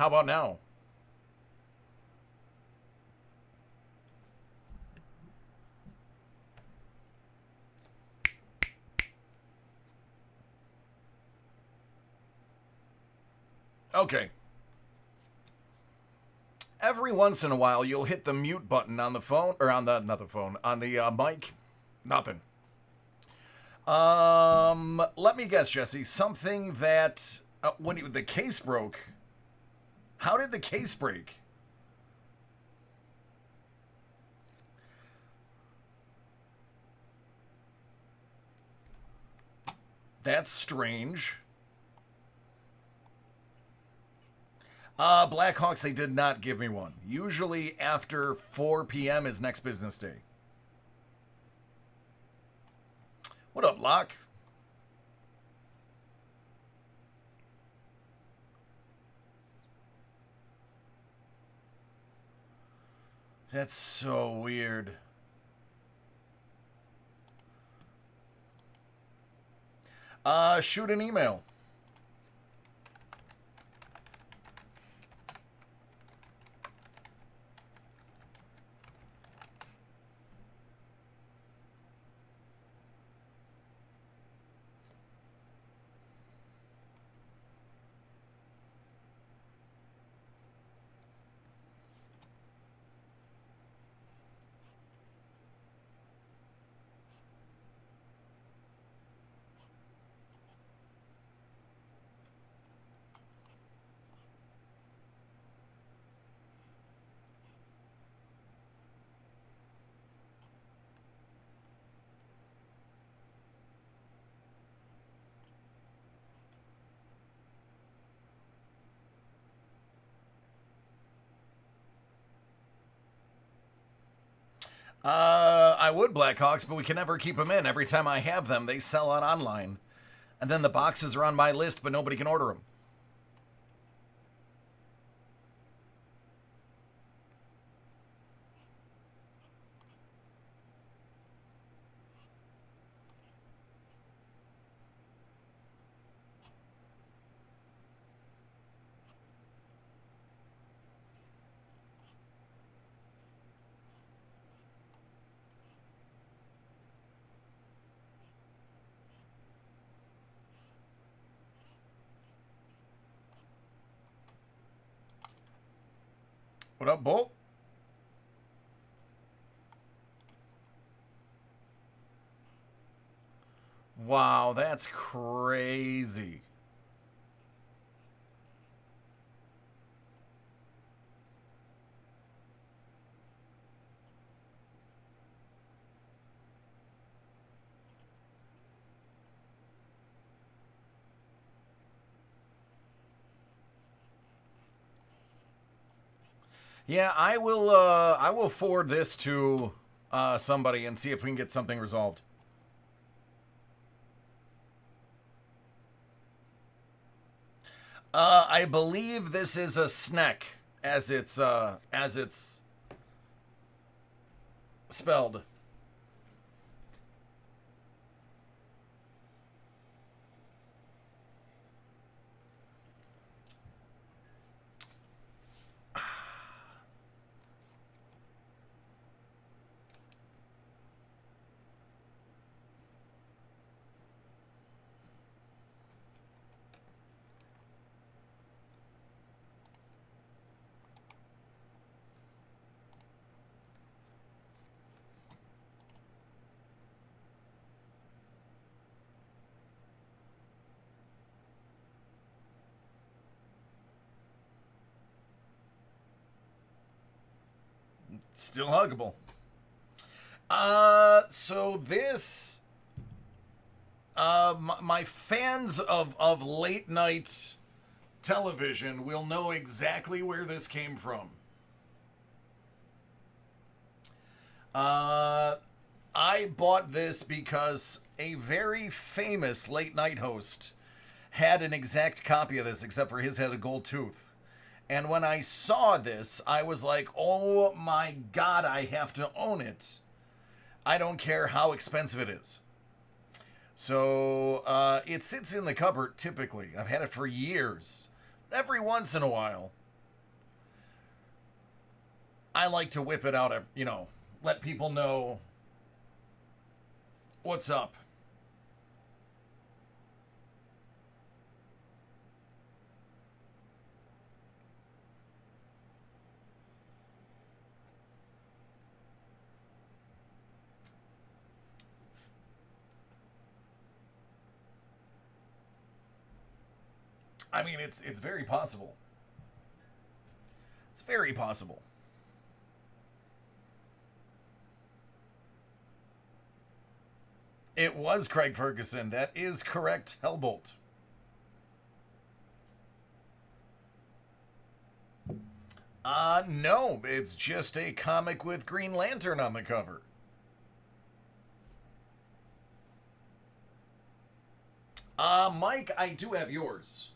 How about now? Okay. Every once in a while, you'll hit the mute button on the phone, or on the, not the phone, on the mic. Nothing. Let me guess, Jesse. Something that, the case broke. How did the case break? That's strange. Blackhawks, they did not give me one. Usually after 4 p.m. is next business day. What up, Locke? That's so weird. Shoot an email. I would Blackhawks, but we can never keep them in. Every time I have them, they sell out online. And then the boxes are on my list, but nobody can order them. What up, Bolt? Wow, that's crazy. Yeah, I will forward this to somebody and see if we can get something resolved. I believe this is a snack as it's spelled. Still huggable. So this, my fans of late night television will know exactly where this came from. I bought this because a very famous late night host had an exact copy of this, except for his had a gold tooth. And when I saw this, I was like, oh my God, I have to own it. I don't care how expensive it is. So it sits in the cupboard typically. I've had it for years. Every once in a while, I like to whip it out, let people know what's up. I mean, it's very possible. It's very possible. It was Craig Ferguson. That is correct, Hellbolt. No, it's just a comic with Green Lantern on the cover. Mike, I do have yours.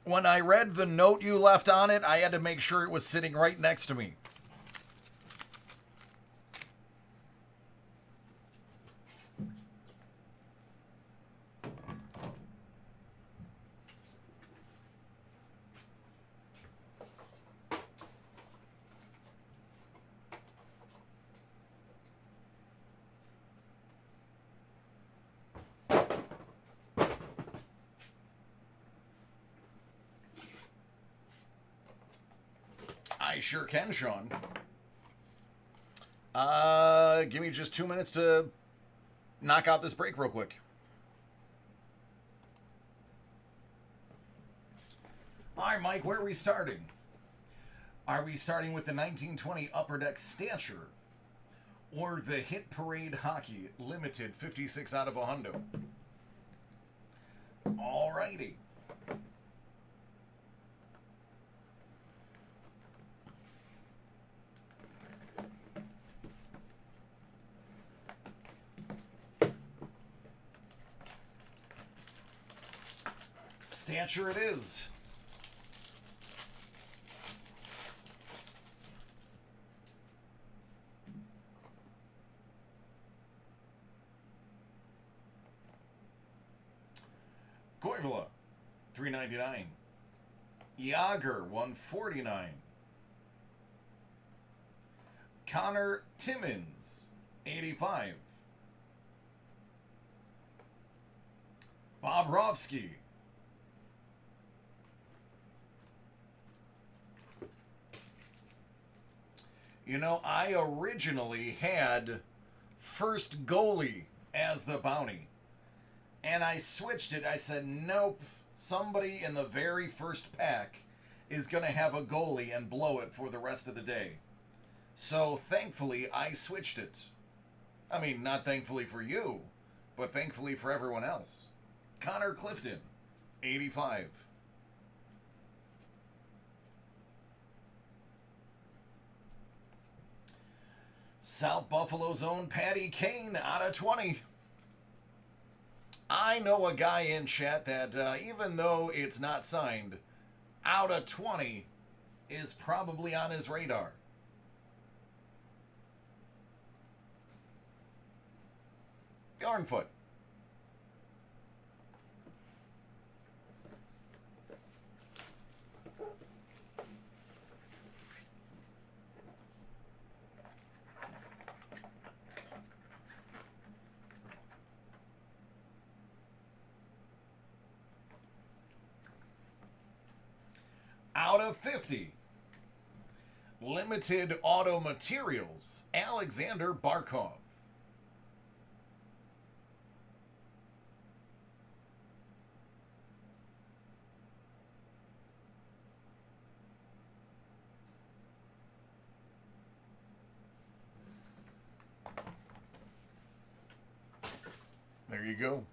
When I read the note you left on it, I had to make sure it was sitting right next to me. I sure can, Sean. Give me just 2 minutes to knock out this break real quick. All right, Mike, where are we starting? Are we starting with the 1920 Upper Deck Stancher or the Hit Parade Hockey Limited 56 out of a hundo? All righty. Stancher it is. Koivula, $3.99. Yager, $1.49. Connor Timmins, $85. Bobrovsky, I originally had first goalie as the bounty. And I switched it. I said, nope, somebody in the very first pack is going to have a goalie and blow it for the rest of the day. So thankfully, I switched it. I mean, not thankfully for you, but thankfully for everyone else. Connor Clifton, $85. South Buffalo's own Patty Kane out of 20. I know a guy in chat that even though it's not signed, out of 20 is probably on his radar. Yarnfoot. Out of 50. Limited Auto Materials, Alexander Barkov. There you go.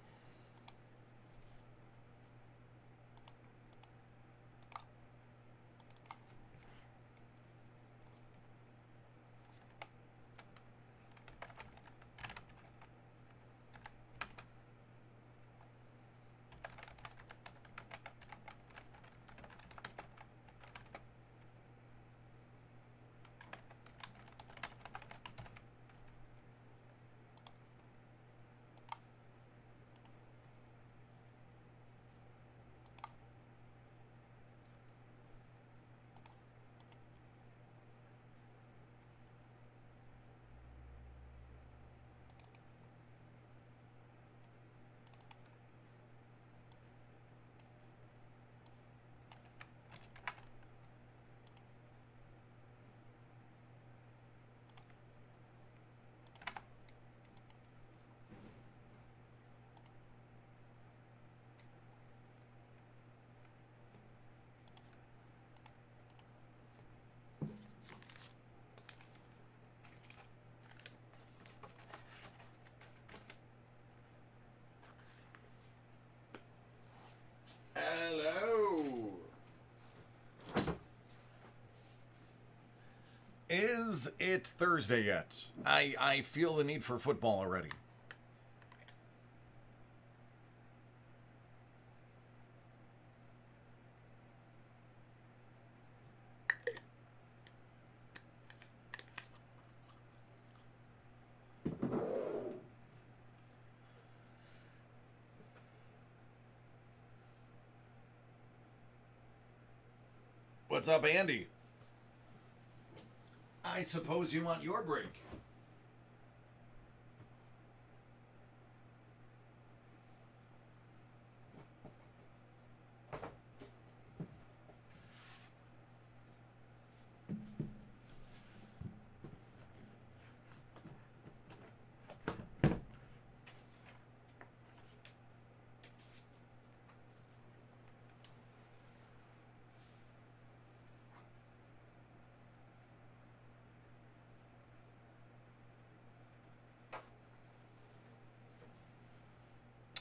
Is it Thursday yet? I feel the need for football already. What's up, Andy? I suppose you want your break.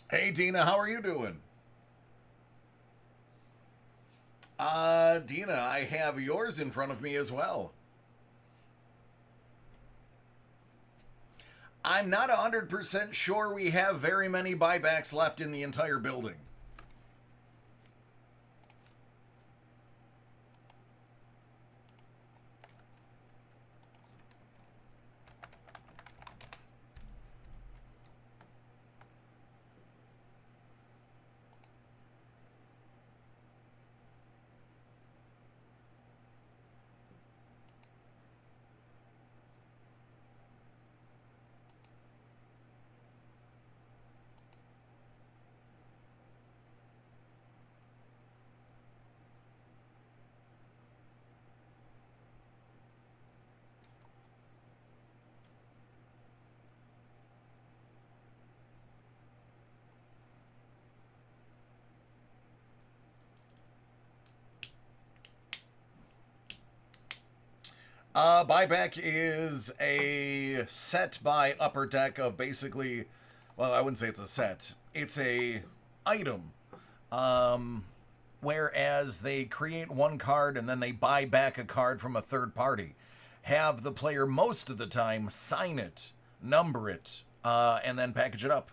Hey, Dina, how are you doing? Dina, I have yours in front of me as well. I'm not 100% sure we have very many buybacks left in the entire building. Buyback is a set by Upper Deck of basically, well, I wouldn't say it's a set. It's a item. Whereas they create one card and then they buy back a card from a third party. Have the player most of the time sign it, number it, and then package it up.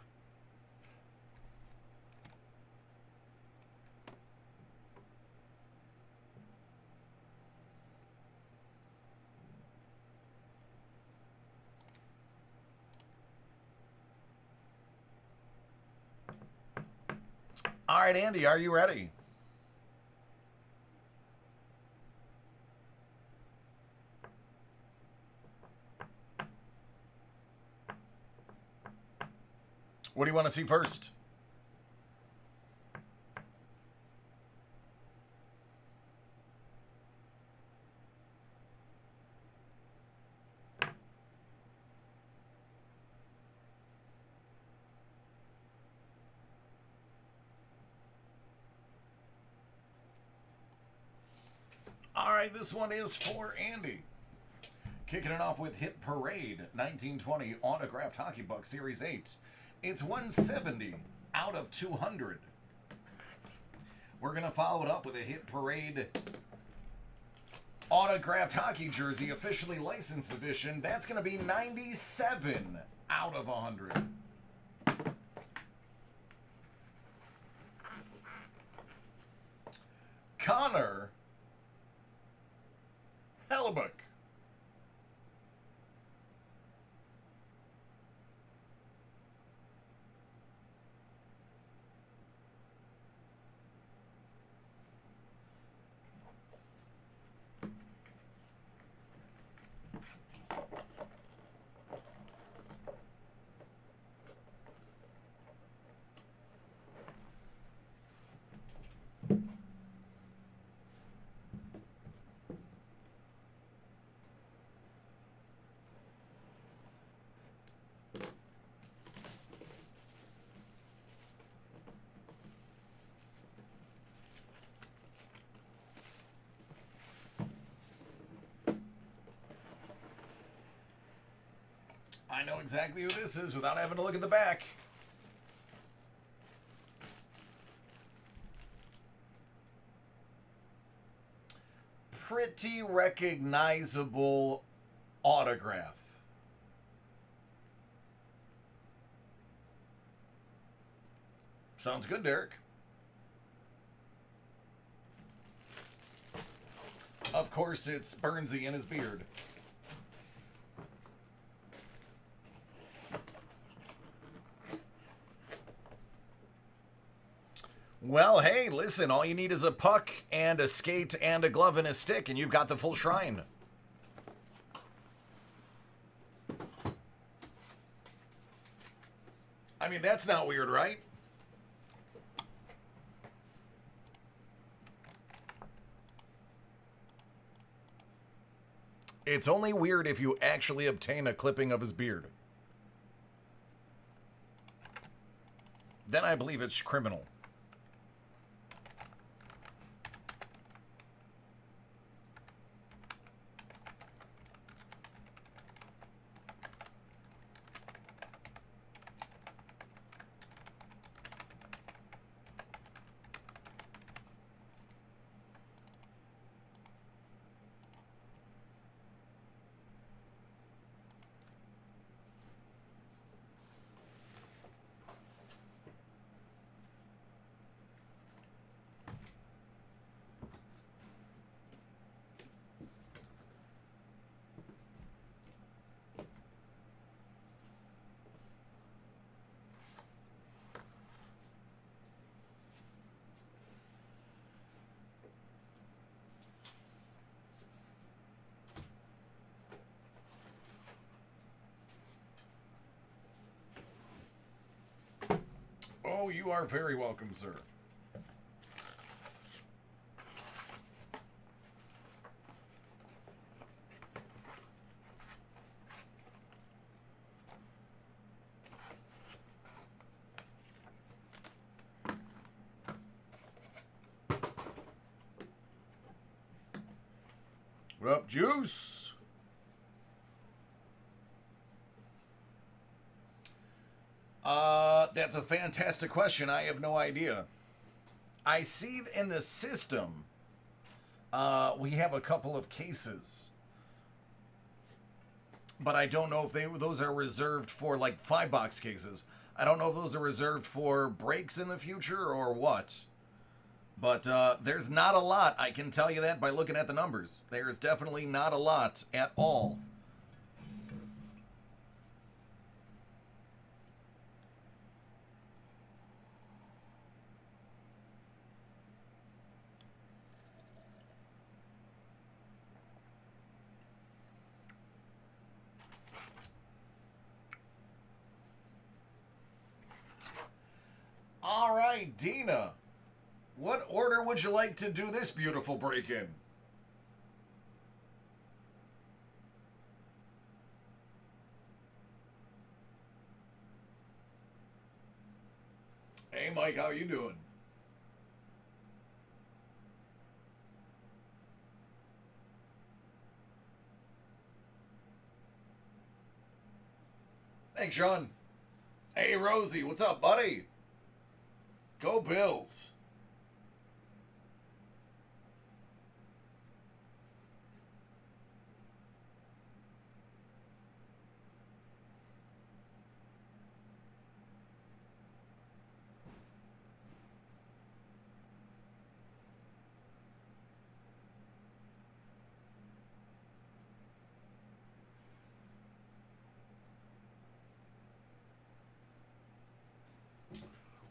All right, Andy, are you ready? What do you want to see first? All right, this one is for Andy. Kicking it off with Hit Parade 1920 Autographed Hockey Buck Series 8. It's 170 out of 200. We're going to follow it up with a Hit Parade Autographed Hockey Jersey Officially Licensed Edition. That's going to be 97 out of 100. Connor Hellebuck. I know exactly who this is without having to look at the back. pretty recognizable autograph. Sounds good, Derek. Of course, it's Burnsy and his beard. Well, hey, listen, all you need is a puck and a skate and a glove and a stick, and you've got the full shrine. I mean, that's not weird, right? It's only weird if you actually obtain a clipping of his beard. Then I believe it's criminal. Oh, you are very welcome, sir. What up, Juice? That's a fantastic question. I have no idea. I see in the system, we have a couple of cases, but I don't know if those are reserved for like 5-box cases. I don't know if those are reserved for breaks in the future or what. But there's not a lot. I can tell you that by looking at the numbers. There's definitely not a lot at all. All right, Dina. What order would you like to do this beautiful break-in? Hey, Mike, how you doing? Thanks, Sean. Hey, Rosie, what's up, buddy? Go Bills.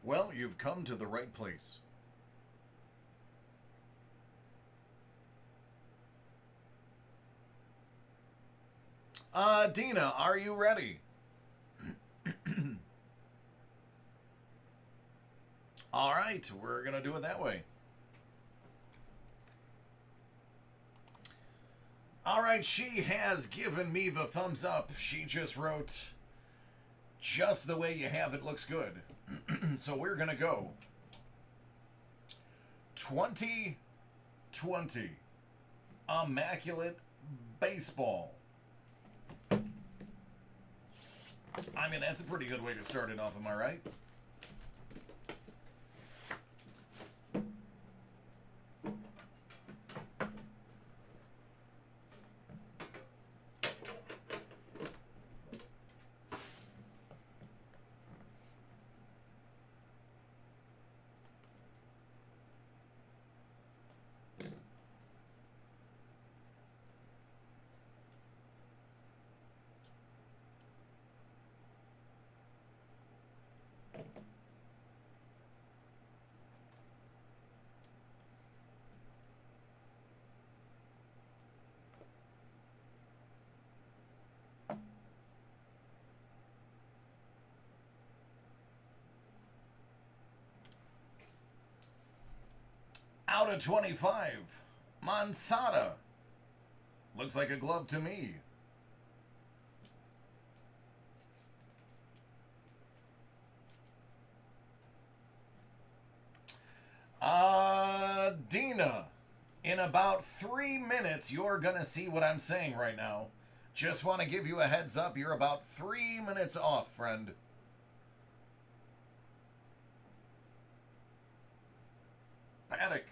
Well, you've come to the right place. Dina, are you ready? All right, we're going to do it that way. All right, she has given me the thumbs up. She just wrote, just the way you have it looks good. So we're going to go 2020 Immaculate Baseball. I mean, that's a pretty good way to start it off, am I right? Out of 25, Mansada. Looks like a glove to me. Dina. In about 3 minutes, you're going to see what I'm saying right now. Just want to give you a heads up. You're about 3 minutes off, friend. Paddock.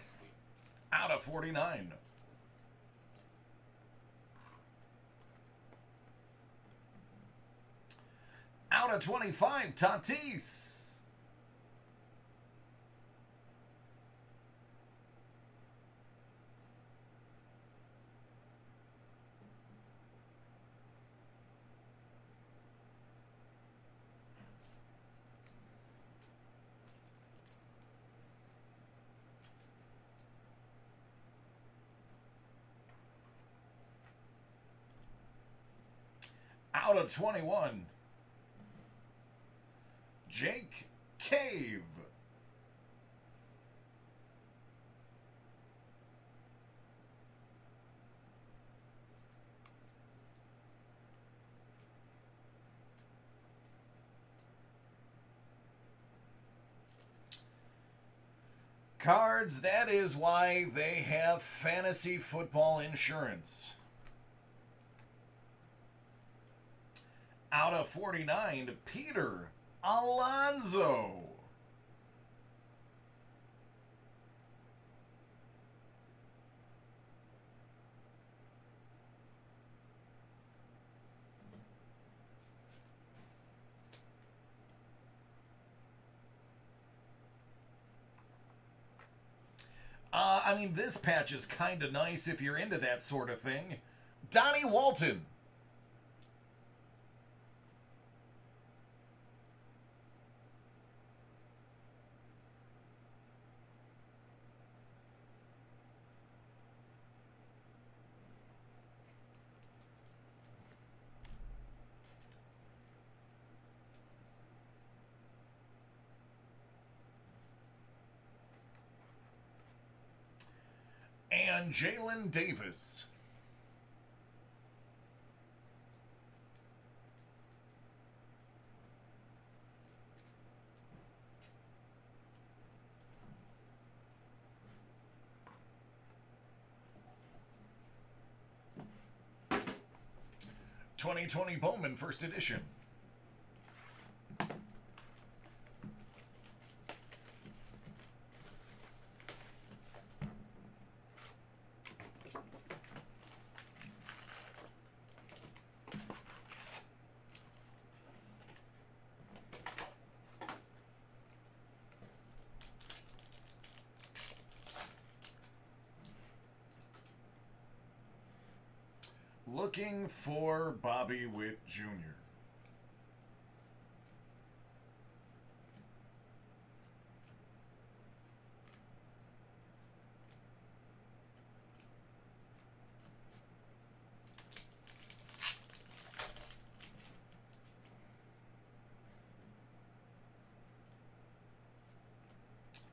Out of 49. Out of 25, Tatis. Out of 21, Jake Cave. Cards, that is why they have fantasy football insurance. Out of 49, Peter Alonso. I mean, this patch is kind of nice if you're into that sort of thing. Donnie Walton. And Jalen Davis. '20 Bowman First Edition. Looking for Bobby Witt Jr.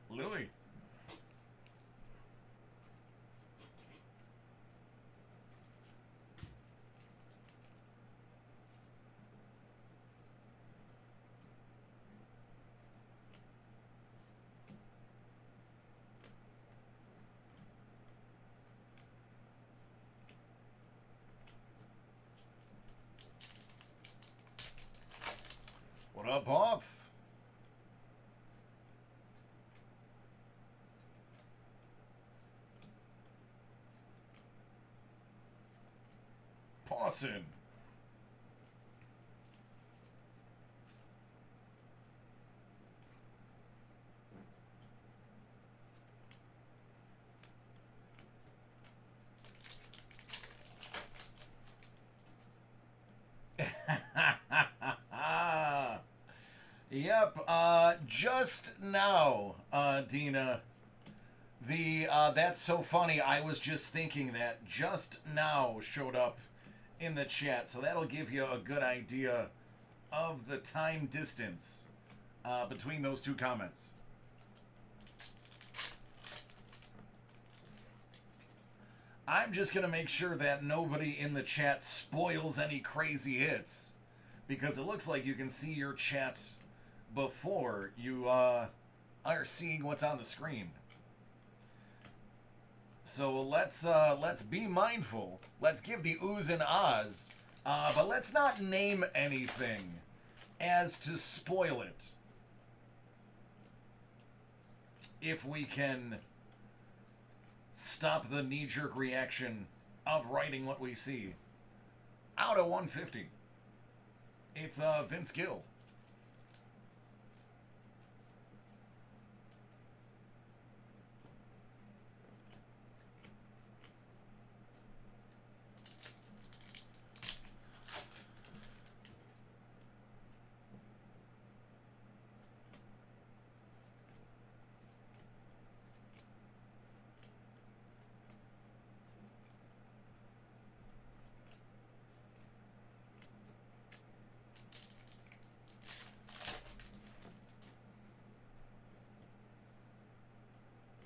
Lily. What up, off? Pawson. Yep, just now, Dina, that's so funny. I was just thinking that just now showed up in the chat, so that'll give you a good idea of the time distance between those two comments. I'm just going to make sure that nobody in the chat spoils any crazy hits. Because it looks like you can see your chat before you are seeing what's on the screen. So let's be mindful. Let's give the oohs and ahs, but let's not name anything as to spoil it. If we can stop the knee-jerk reaction of writing what we see. Out of 150. It's Vince Gill.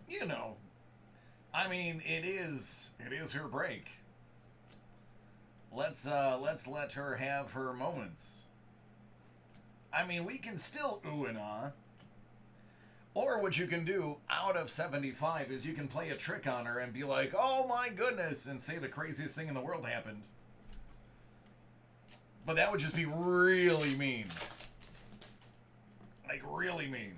You know, I mean, it is her break. Let's let her have her moments. I mean, we can still ooh and ah. Or what you can do out of 75 is you can play a trick on her and be like, "Oh my goodness," and say the craziest thing in the world happened. But that would just be really mean. Like, really mean.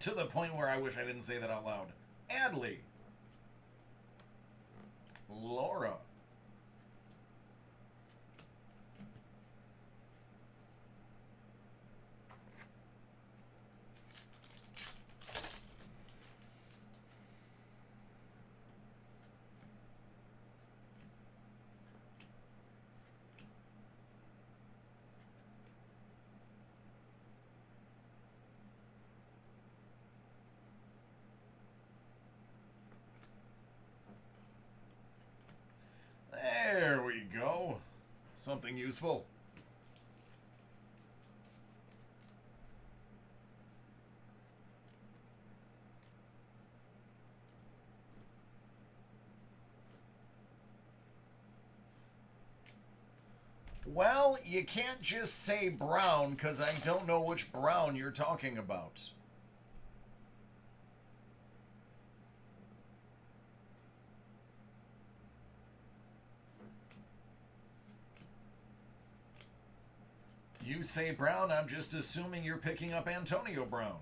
To the point where I wish I didn't say that out loud. Adley. Laura. There we go. Something useful. Well, you can't just say brown because I don't know which brown you're talking about. You say Brown, I'm just assuming you're picking up Antonio Brown.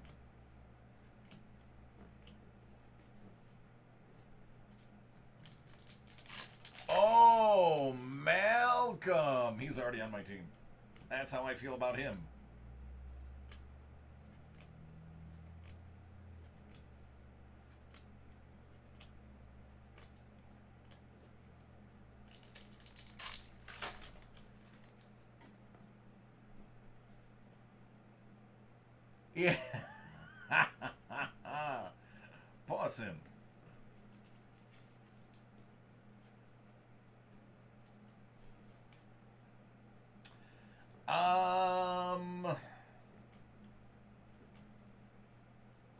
Oh, Malcolm. He's already on my team. That's how I feel about him. Yeah. Pause him.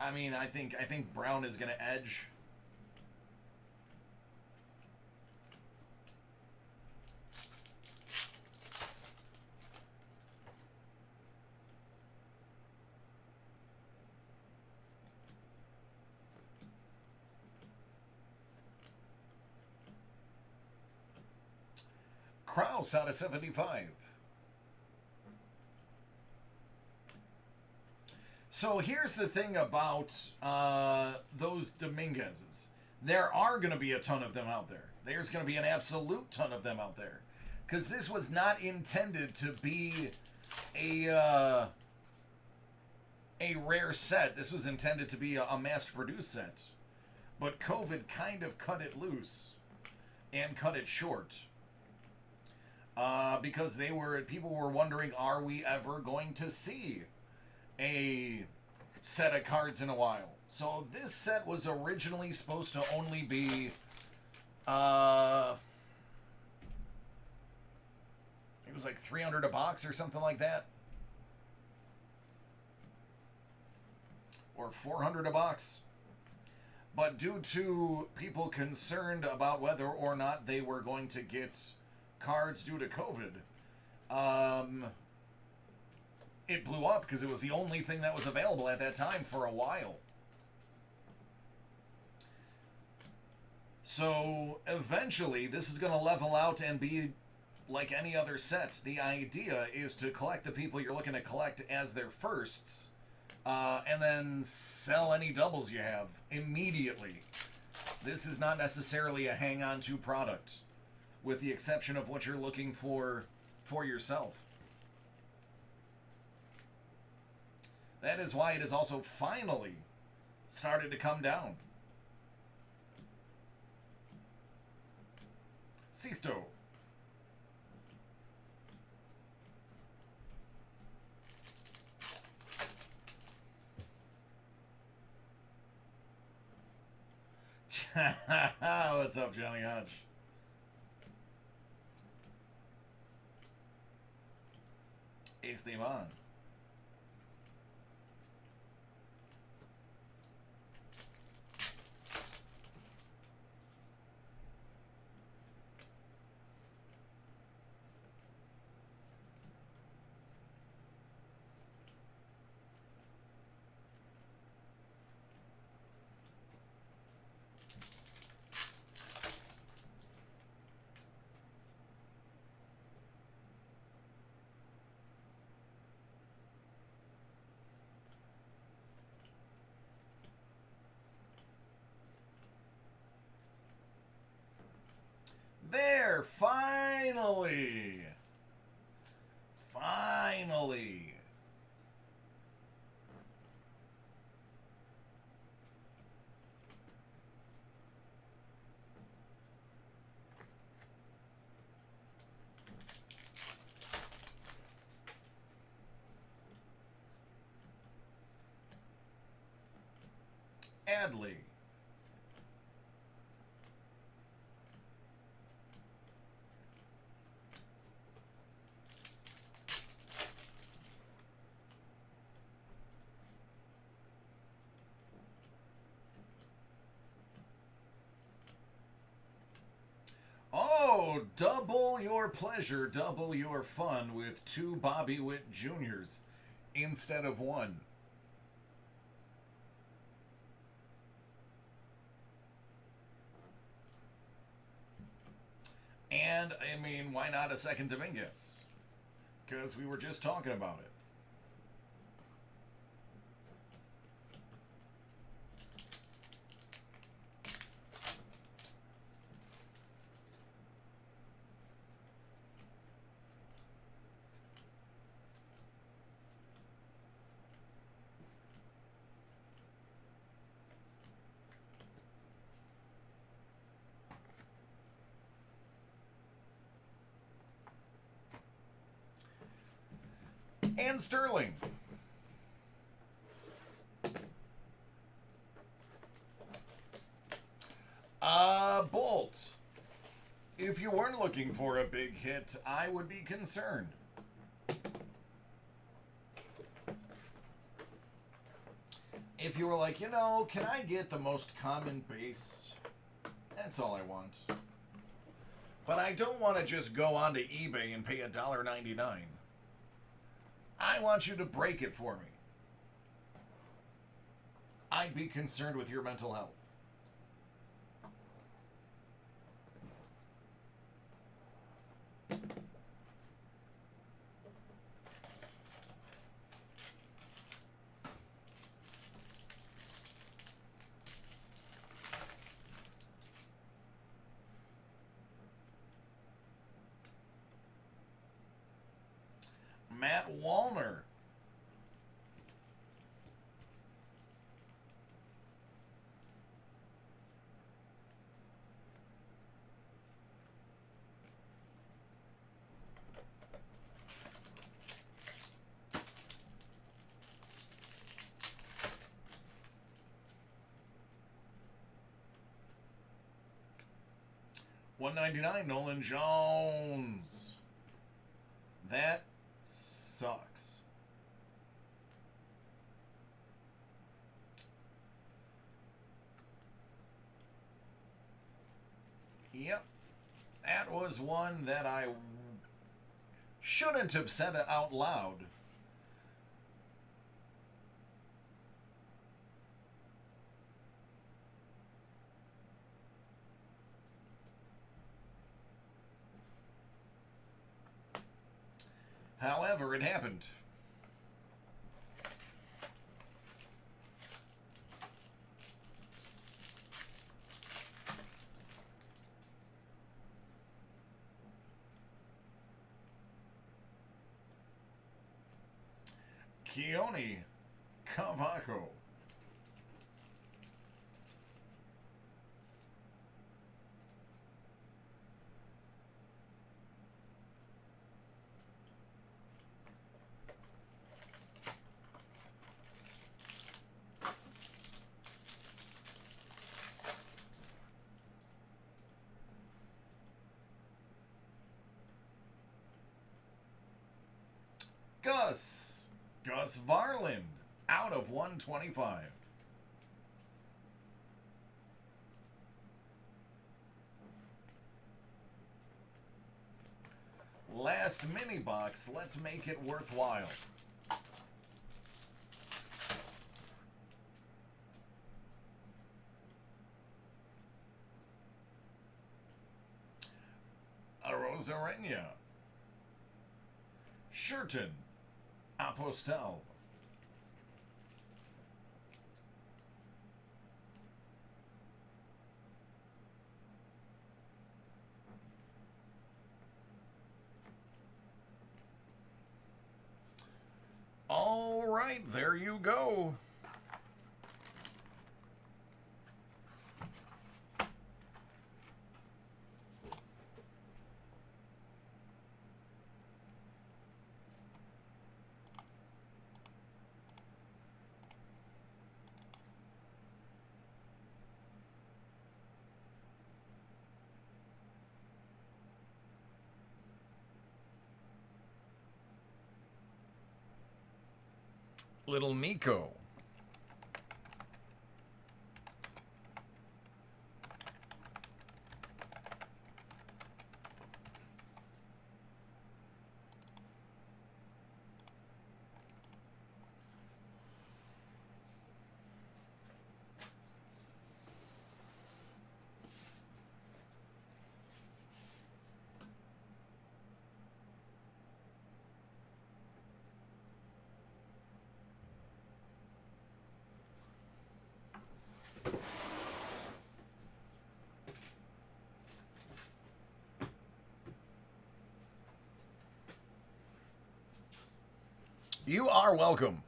I mean, I think Brown is going to edge. Kraus out of 75. So here's the thing about those Dominguezes. There are going to be a ton of them out there. There's going to be an absolute ton of them out there. Because this was not intended to be a rare set. This was intended to be a mass-produced set. But COVID kind of cut it loose and cut it short. Because people were wondering, are we ever going to see a set of cards in a while? So this set was originally supposed to only be it was like $300 a box or something like that, or $400 a box. But due to people concerned about whether or not they were going to get cards due to COVID, it blew up because it was the only thing that was available at that time for a while. So eventually, this is going to level out and be like any other set. The idea is to collect the people you're looking to collect as their firsts, and then sell any doubles you have immediately. This is not necessarily a hang-on to product, with the exception of what you're looking for yourself. That is why it has also finally started to come down. Sisto. What's up, Johnny Hodge? Ace theme on. There, finally. Finally. Adley. Oh, double your pleasure, double your fun with 2 Bobby Witt Juniors instead of 1. And, I mean, why not a second Dominguez? Because we were just talking about it. And Sterling. Bolt. If you weren't looking for a big hit, I would be concerned. If you were like, you know, can I get the most common base? That's all I want. But I don't want to just go onto eBay and pay $1.99. I want you to break it for me. I'd be concerned with your mental health. Matt Wallner. $199, Nolan Jones. That sucks. Yep. That was one that I shouldn't have said it out loud. However, it happened. Keone Cavaco. Gus Varland out of 125. Last mini box. Let's make it worthwhile. Arozarena. Shurton. Apostel. All right, there you go. Little Nico. You are welcome.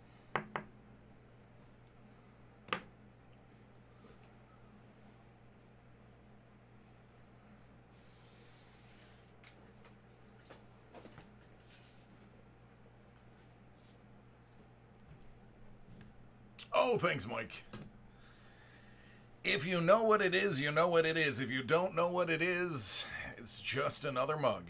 Oh, thanks, Mike. If you know what it is, you know what it is. If you don't know what it is, it's just another mug.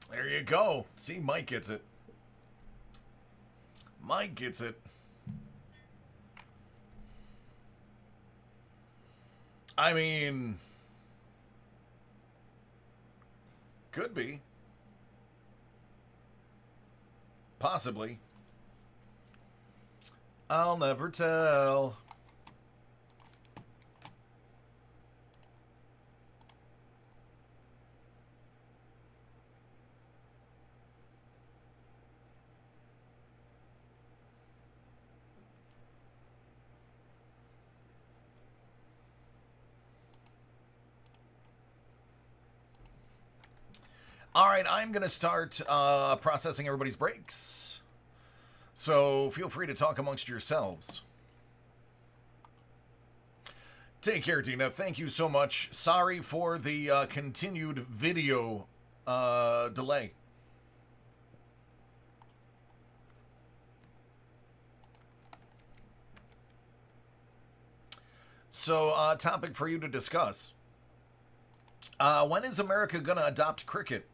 There you go. See, Mike gets it. Mike gets it. I mean, could be. Possibly. I'll never tell. All right, I'm going to start processing everybody's breaks. So feel free to talk amongst yourselves. Take care, Tina. Thank you so much. Sorry for the continued video delay. So, topic for you to discuss. When is America going to adopt cricket?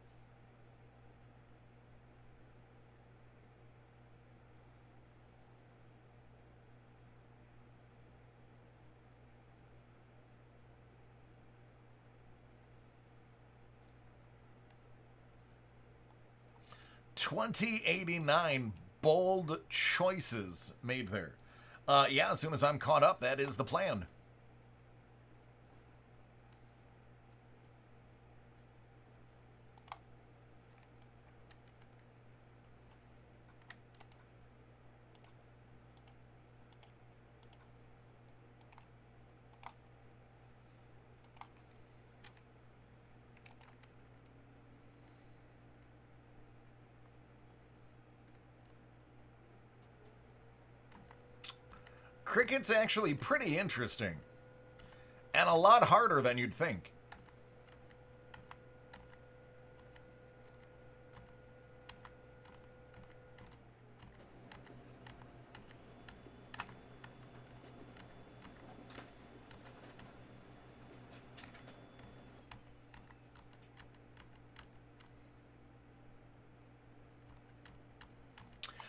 2089 bold choices made there. Yeah, as soon as I'm caught up, that is the plan. Cricket's actually pretty interesting. And a lot harder than you'd think.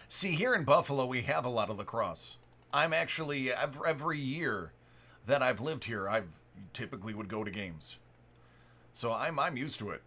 See, here in Buffalo, we have a lot of lacrosse. I'm actually, every year that I've lived here, I've typically would go to games. So I'm used to it.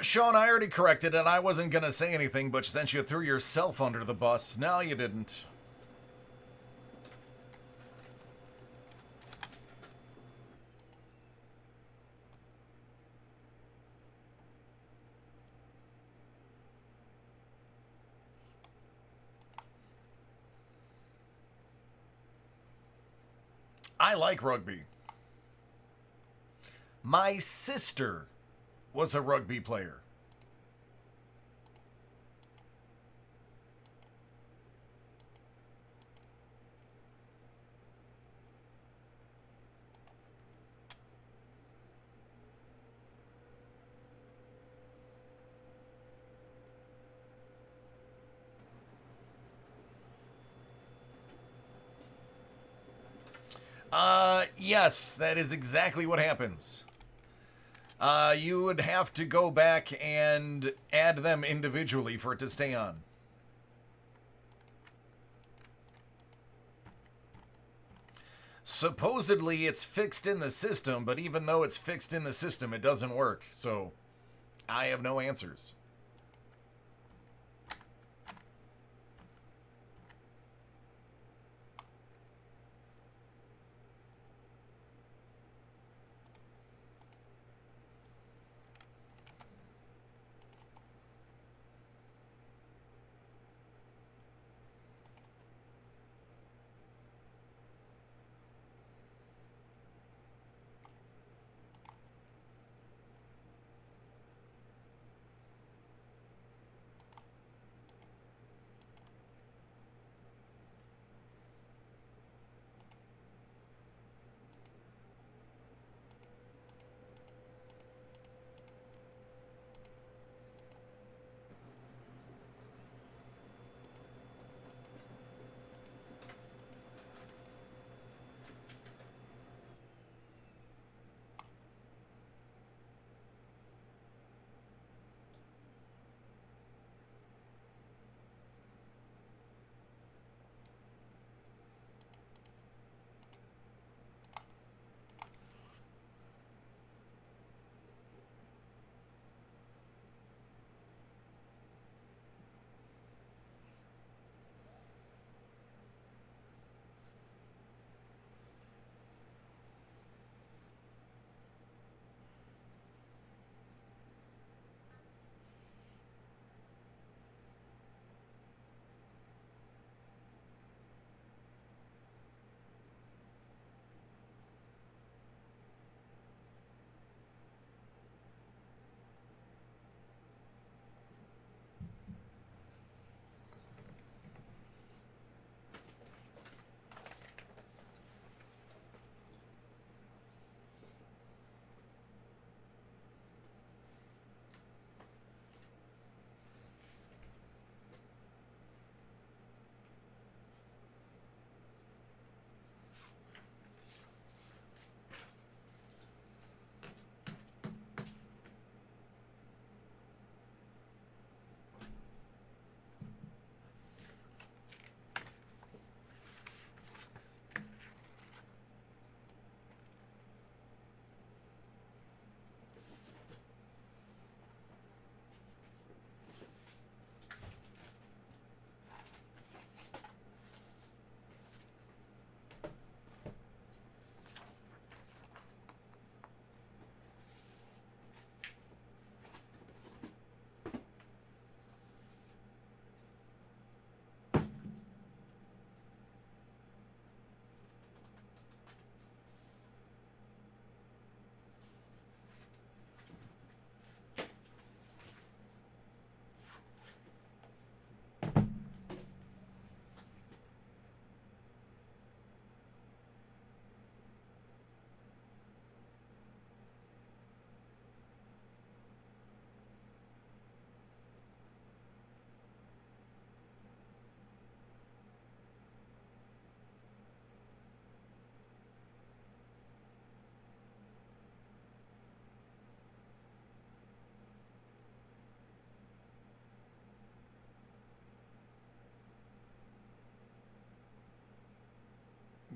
Sean, I already corrected it. I wasn't going to say anything, but since you threw yourself under the bus, no, you didn't. I like rugby. My sister was a rugby player. Yes, that is exactly what happens. You would have to go back and add them individually for it to stay on. Supposedly it's fixed in the system, but even though it's fixed in the system, it doesn't work. So I have no answers.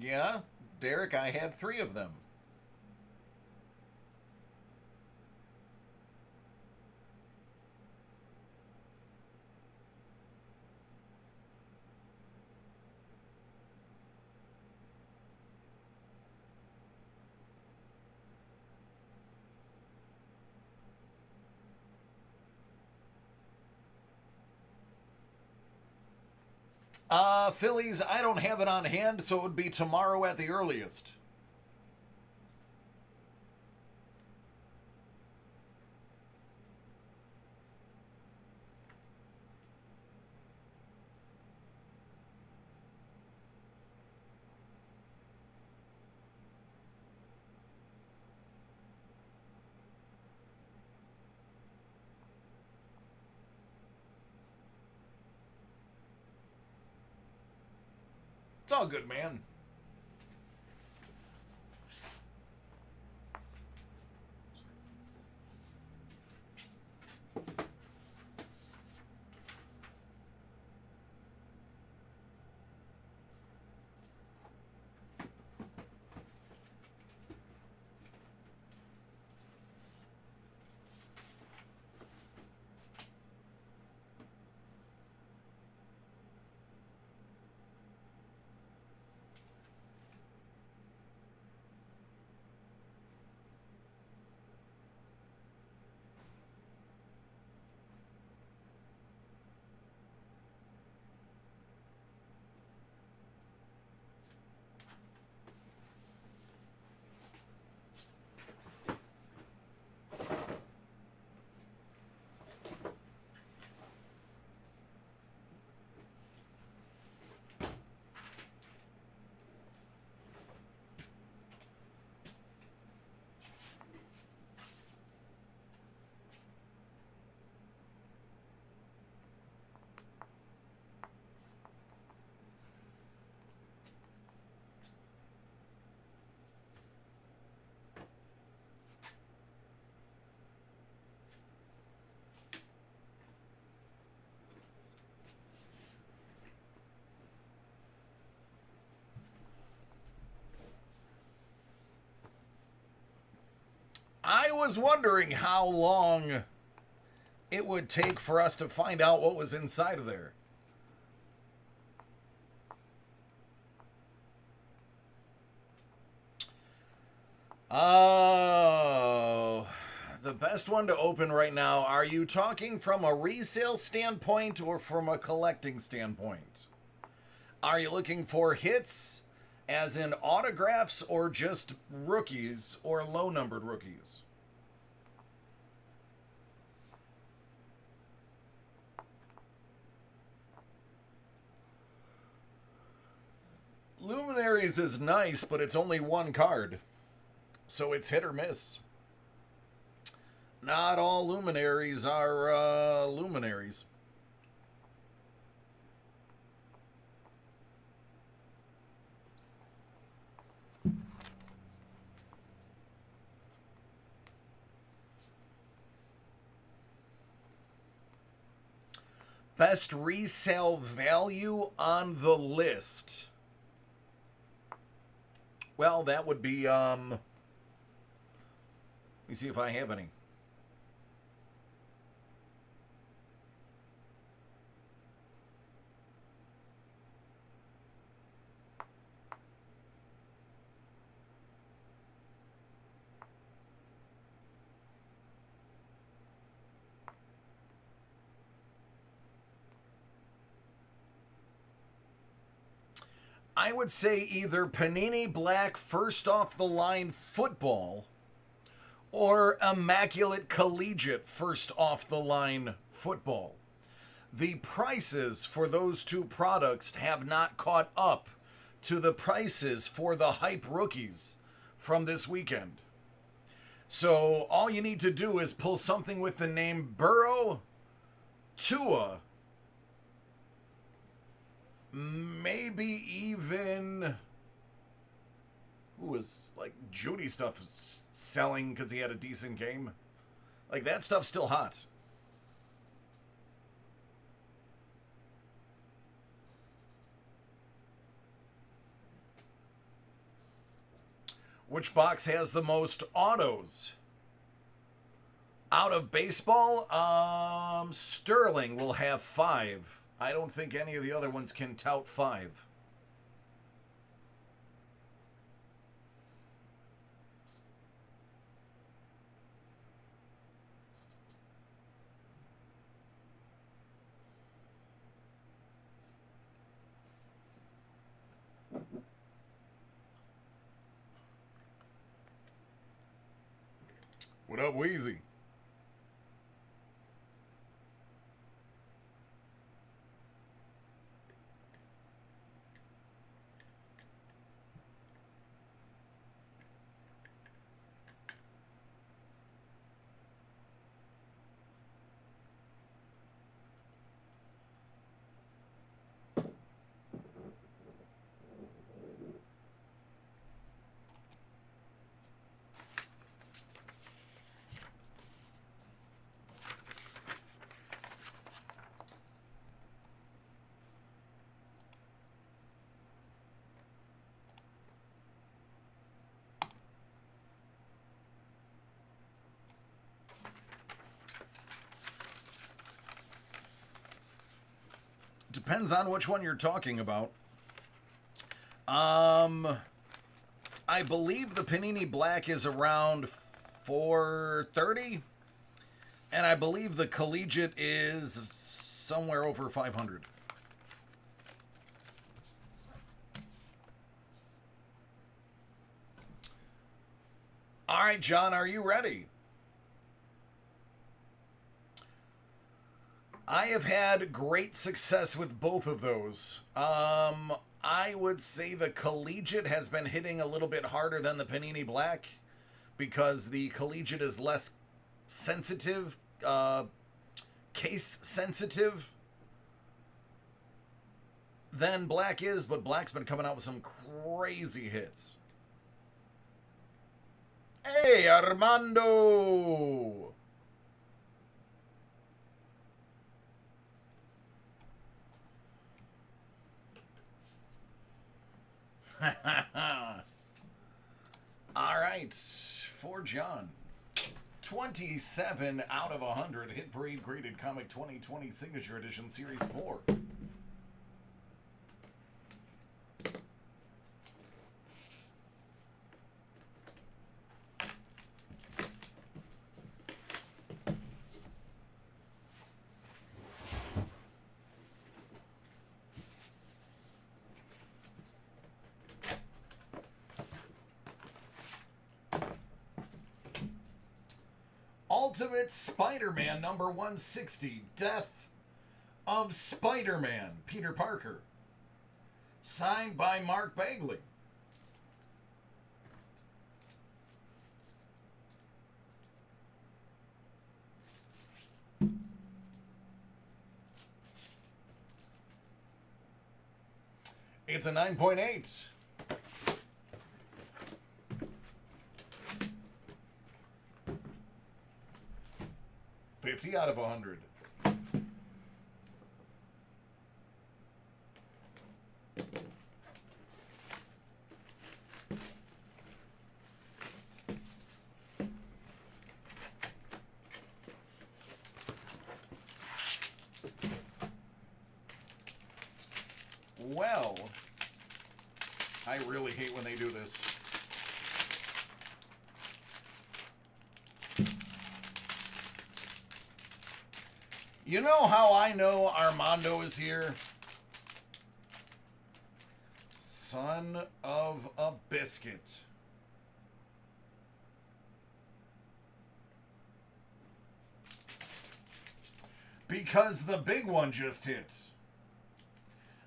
Yeah, Derek, I had 3 of them. Phillies, I don't have it on hand, so it would be tomorrow at the earliest. It's all good, man. I was wondering how long it would take for us to find out what was inside of there. Oh, the best one to open right now. Are you talking from a resale standpoint or from a collecting standpoint? Are you looking for hits, as in autographs, or just rookies or low numbered rookies? Luminaries is nice, but it's only 1 card, so it's hit or miss. Not all luminaries are luminaries. Best resale value on the list. Well, that would be, let me see if I have any. I would say either Panini Black First Off the Line Football or Immaculate Collegiate First Off the Line Football. The prices for those 2 products have not caught up to the prices for the hype rookies from this weekend. So all you need to do is pull something with the name Burrow, Tua, maybe even who was like Judy stuff selling because he had a decent game. Like that stuff's still hot. Which box has the most autos? Out of baseball, Sterling will have 5. I don't think any of the other ones can tout 5. What up, Wheezy? Depends on which one you're talking about. I believe the Panini Black is around 430, and I believe the Collegiate is somewhere over 500. All right, John, are you ready? I have had great success with both of those. I would say the Collegiate has been hitting a little bit harder than the Panini Black because the Collegiate is less sensitive, case sensitive than Black is, but Black's been coming out with some crazy hits. Hey, Armando! All right, for John. 27 out of 100. Hit Parade Graded Comic 2020 Signature Edition Series 4. Ultimate Spider-Man number 160, Death of Spider-Man, Peter Parker. Signed by Mark Bagley. It's a 9.8. 50 out of 100. Well, I really hate when they do this. You know how I know Armando is here? Son of a biscuit. Because the big one just hit.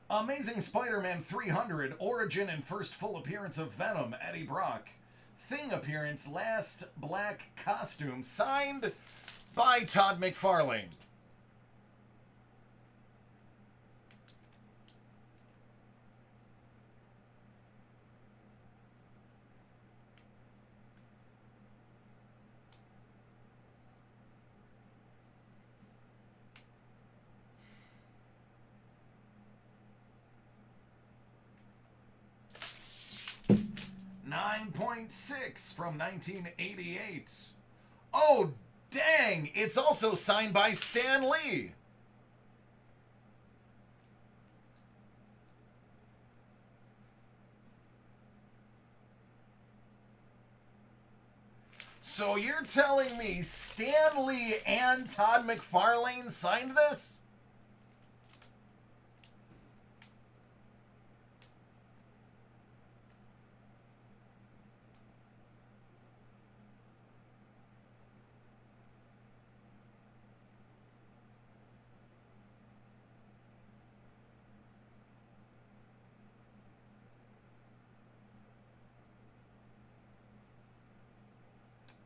Amazing Spider-Man 300, origin and first full appearance of Venom, Eddie Brock. Thing appearance, last black costume, signed by Todd McFarlane. 9.6 from 1988. Oh, dang! It's also signed by Stan Lee. So you're telling me Stan Lee and Todd McFarlane signed this?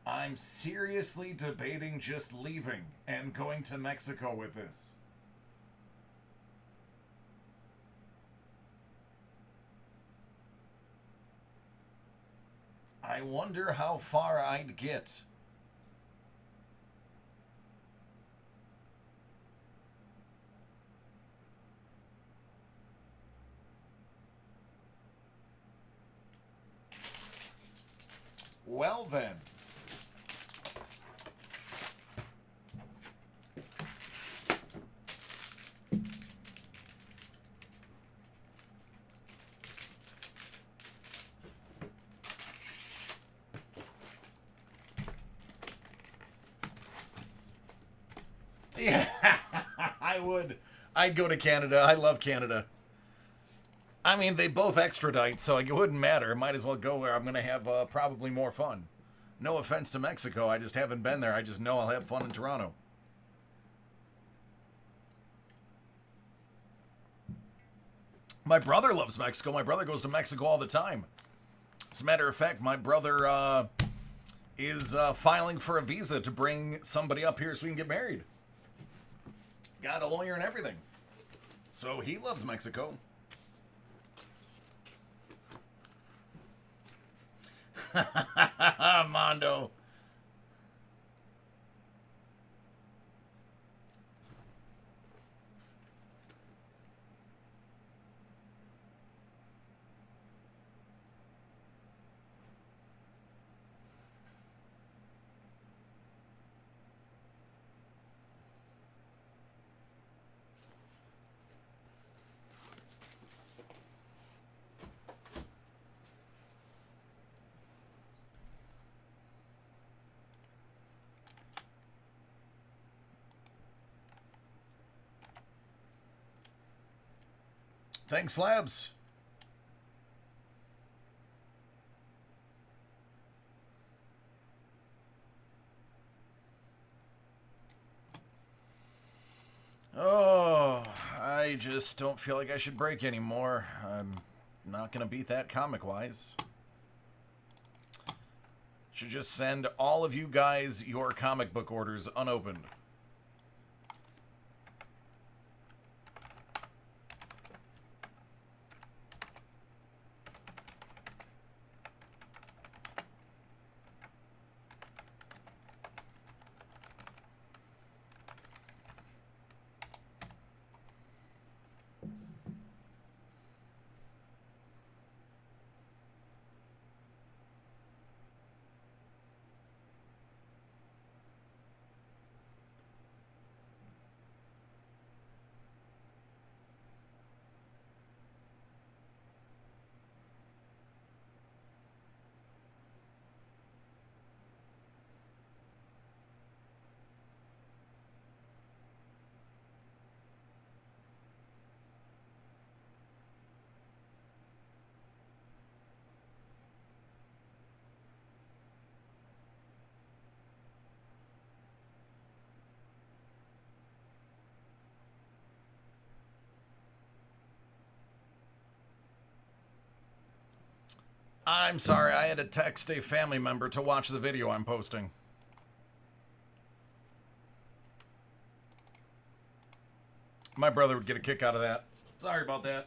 I'm seriously debating just leaving and going to Mexico with this. I wonder how far I'd get. Well then. Yeah, I would. I'd go to Canada. I love Canada. I mean, they both extradite, so it wouldn't matter. Might as well go where I'm going to have probably more fun. No offense to Mexico. I just haven't been there. I just know I'll have fun in Toronto. My brother loves Mexico. My brother goes to Mexico all the time. As a matter of fact, my brother is filing for a visa to bring somebody up here so we can get married. Got a lawyer and everything. So he loves Mexico. Mondo. Thanks, Labs. Oh, I just don't feel like I should break anymore. I'm not going to beat that comic-wise. Should just send all of you guys your comic book orders unopened. I'm sorry, I had to text a family member to watch the video I'm posting. My brother would get a kick out of that. Sorry about that.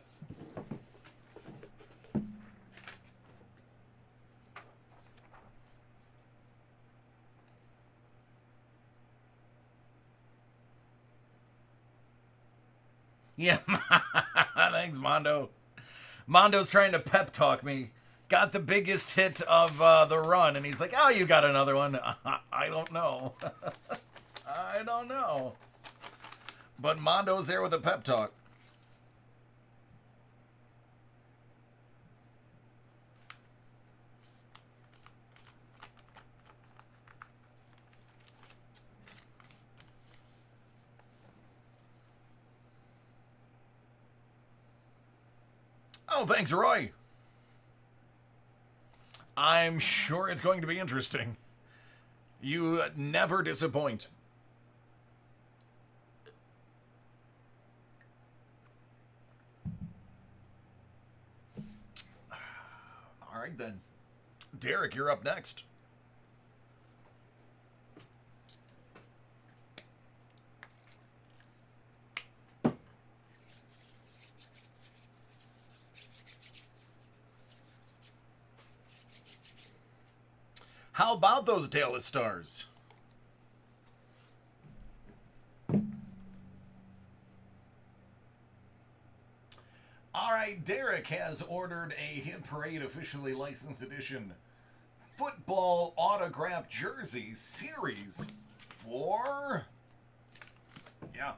Yeah, thanks, Mondo. Mondo's trying to pep talk me. got the biggest hit of the run, and he's like, "Oh, you got another one." I don't know. I don't know. But Mondo's there with a pep talk. Oh, thanks, Roy. I'm sure it's going to be interesting. You never disappoint. All right, then. Derek, you're up next. How about those Dallas Stars? All right, Derek has ordered a Hit Parade officially licensed edition football autograph jersey series for... Yeah,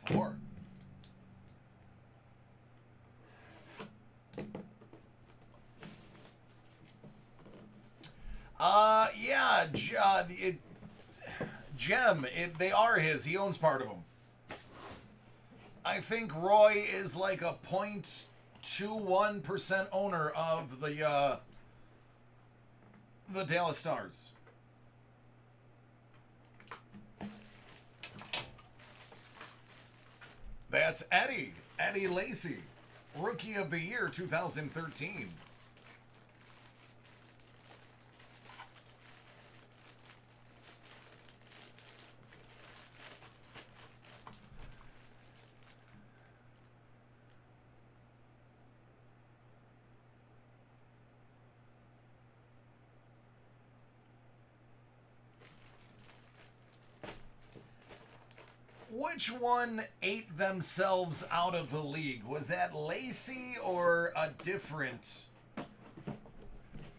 4. Yeah, they are his. He owns part of them. I think Roy is like a 0.21% owner of the Dallas Stars. That's Eddie Lacy, Rookie of the Year 2013. Which one ate themselves out of the league? Was that Lacy or a different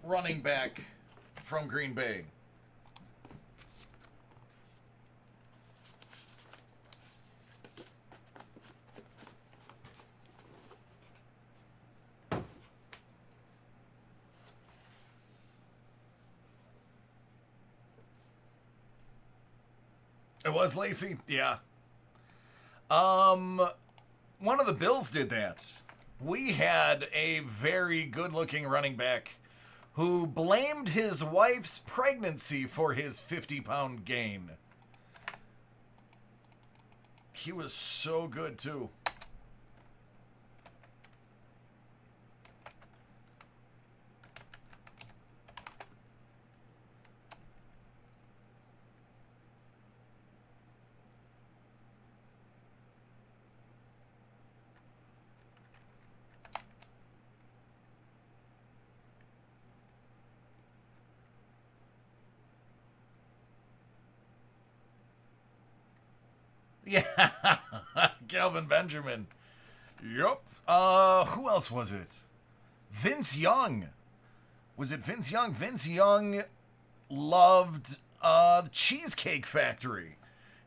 running back from Green Bay? It was Lacy? Yeah. One of the Bills did that. We had a very good-looking running back who blamed his wife's pregnancy for his 50-pound gain. He was so good, too. Yeah, Kelvin Benjamin. Yup. Who else was it? Vince Young. Was it Vince Young? Vince Young loved the Cheesecake Factory.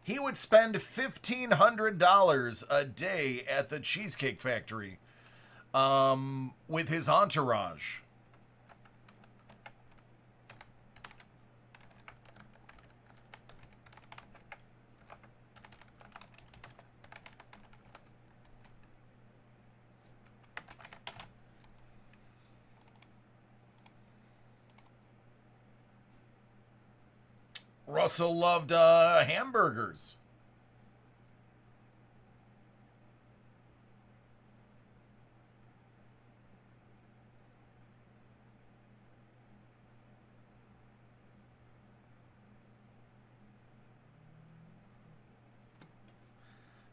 He would spend $1,500 a day at the Cheesecake Factory with his entourage. Russell loved hamburgers.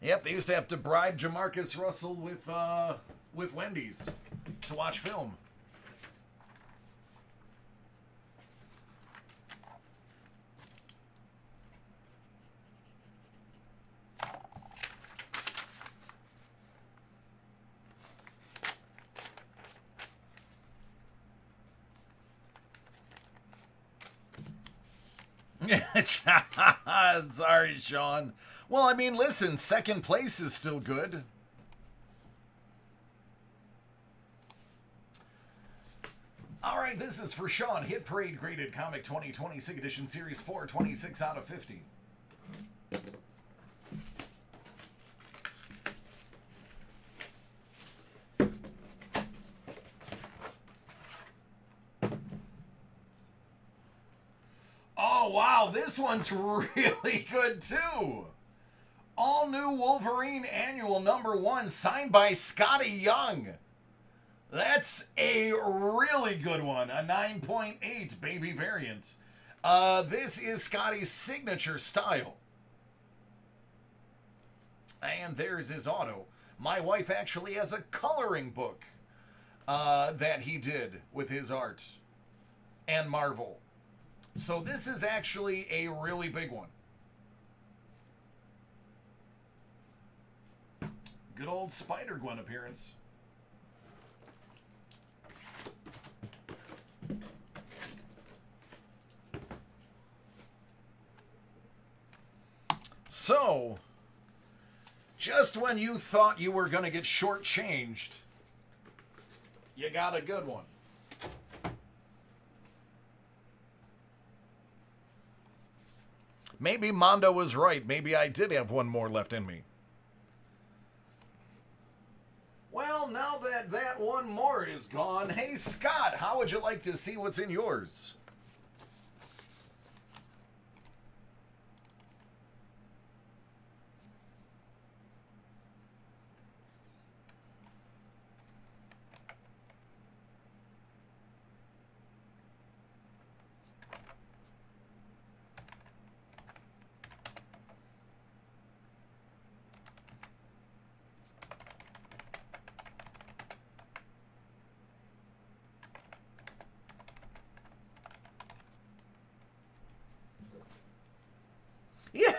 Yep, they used to have to bribe Jamarcus Russell with Wendy's to watch film. Sorry, Sean. Well, I mean, listen, second place is still good. All right, this is for Sean. Hit Parade graded comic 2020 SIG edition series 4, 26 out of 50. Oh, wow, this one's really good, too. All new Wolverine Annual #1, signed by Scotty Young. That's a really good one. A 9.8 baby variant. This is Scotty's signature style. And there's his auto. My wife actually has a coloring book that he did with his art and Marvel. So this is actually a really big one. Good old Spider-Gwen appearance. So, just when you thought you were going to get shortchanged, you got a good one. Maybe Mondo was right. Maybe I did have one more left in me. Well, now that that one more is gone, hey Scott, how would you like to see what's in yours? Yeah.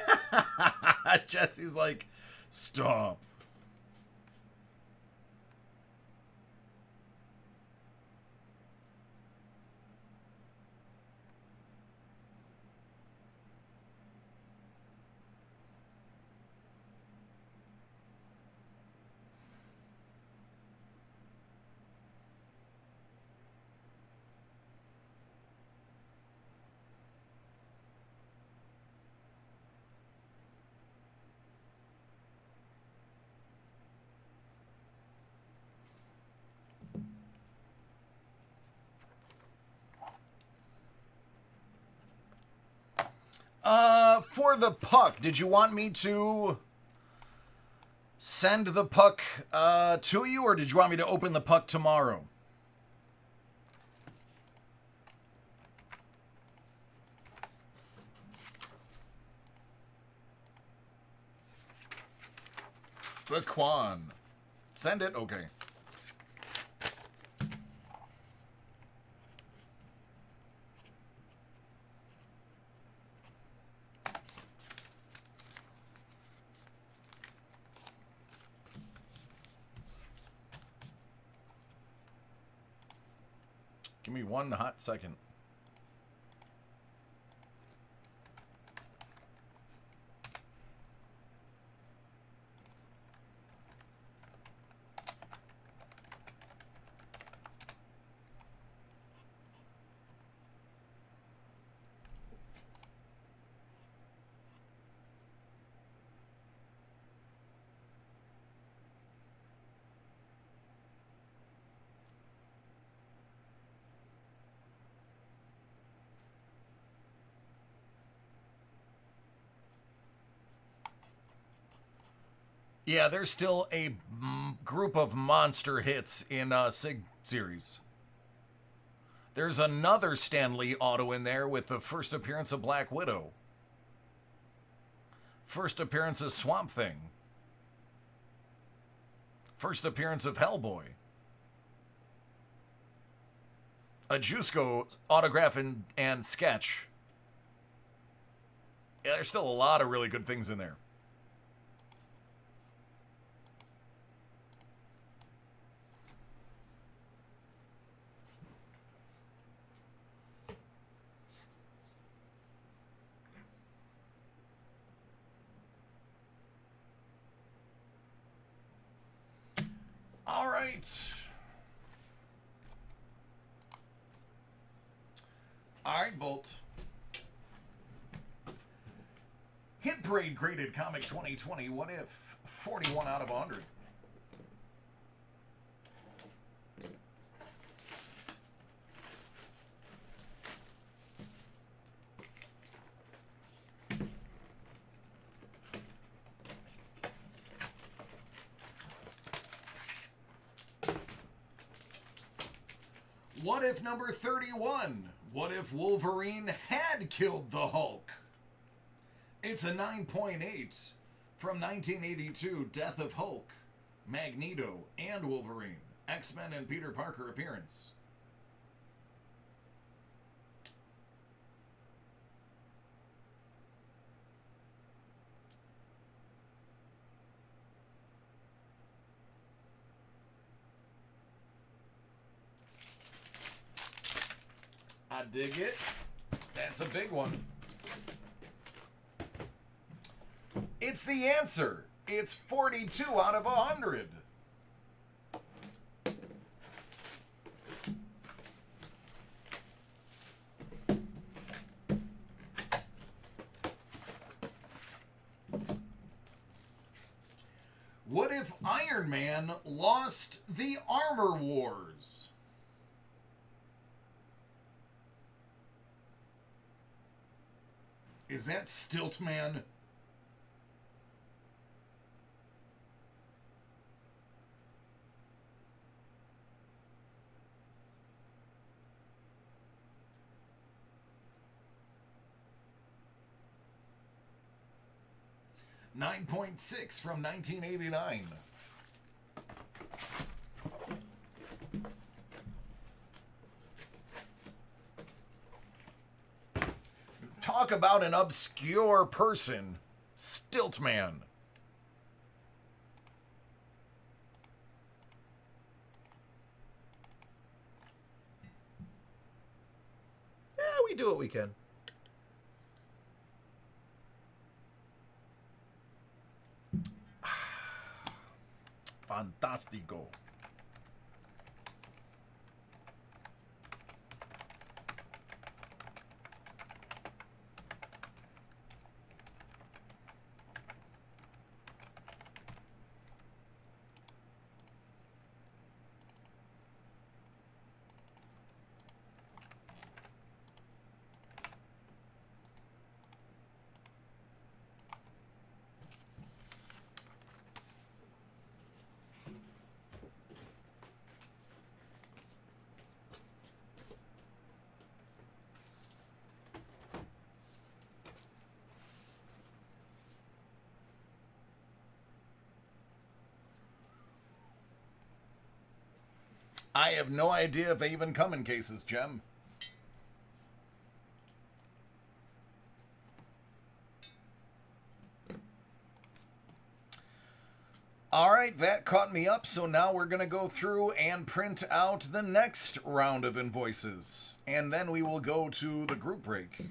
Jesse's like, stop. For the puck, did you want me to send the puck to you, or did you want me to open the puck tomorrow? The Quan. Send it? Okay. Give me one hot second. Yeah, there's still a group of monster hits in SIG series. There's another Stan Lee auto in there with the first appearance of Black Widow. First appearance of Swamp Thing. First appearance of Hellboy. A Jusko autograph and sketch. Yeah, there's still a lot of really good things in there. right. All right, Bolt. Hit Parade graded comic 2020. What if 41 out of 100? What if number 31? What if Wolverine had killed the Hulk? It's a 9.8 from 1982, Death of Hulk, Magneto, and Wolverine, X-Men and Peter Parker appearance. I dig it. That's a big one. It's the answer. It's 42 out of 100. What if Iron Man lost the Armor Wars? Is that Stiltman? $9.6 from 1989. Talk about an obscure person. Stiltman. Yeah, we do what we can. Fantastico. I have no idea if they even come in cases, Jem. All right, that caught me up, so now we're going to go through and print out the next round of invoices. And then we will go to the group break.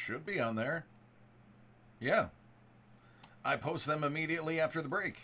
Should be on there. Yeah. I post them immediately after the break.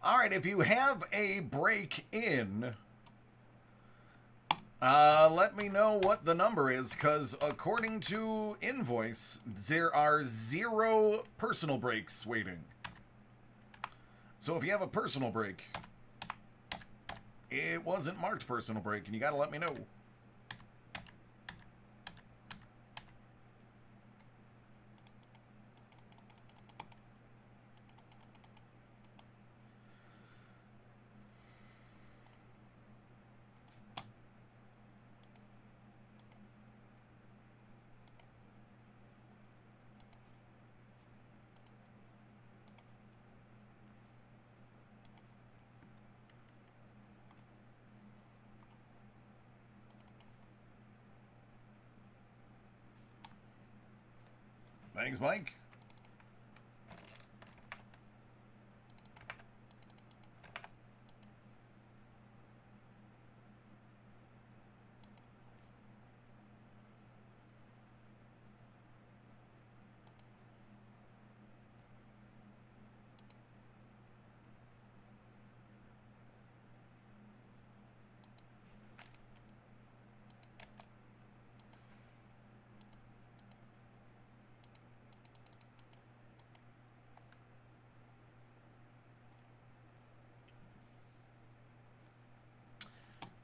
All right, if you have a break in, let me know what the number is, because according to Invoice, there are 0 personal breaks waiting. So if you have a personal break, it wasn't marked personal break, and you got to let me know. Thanks, Mike.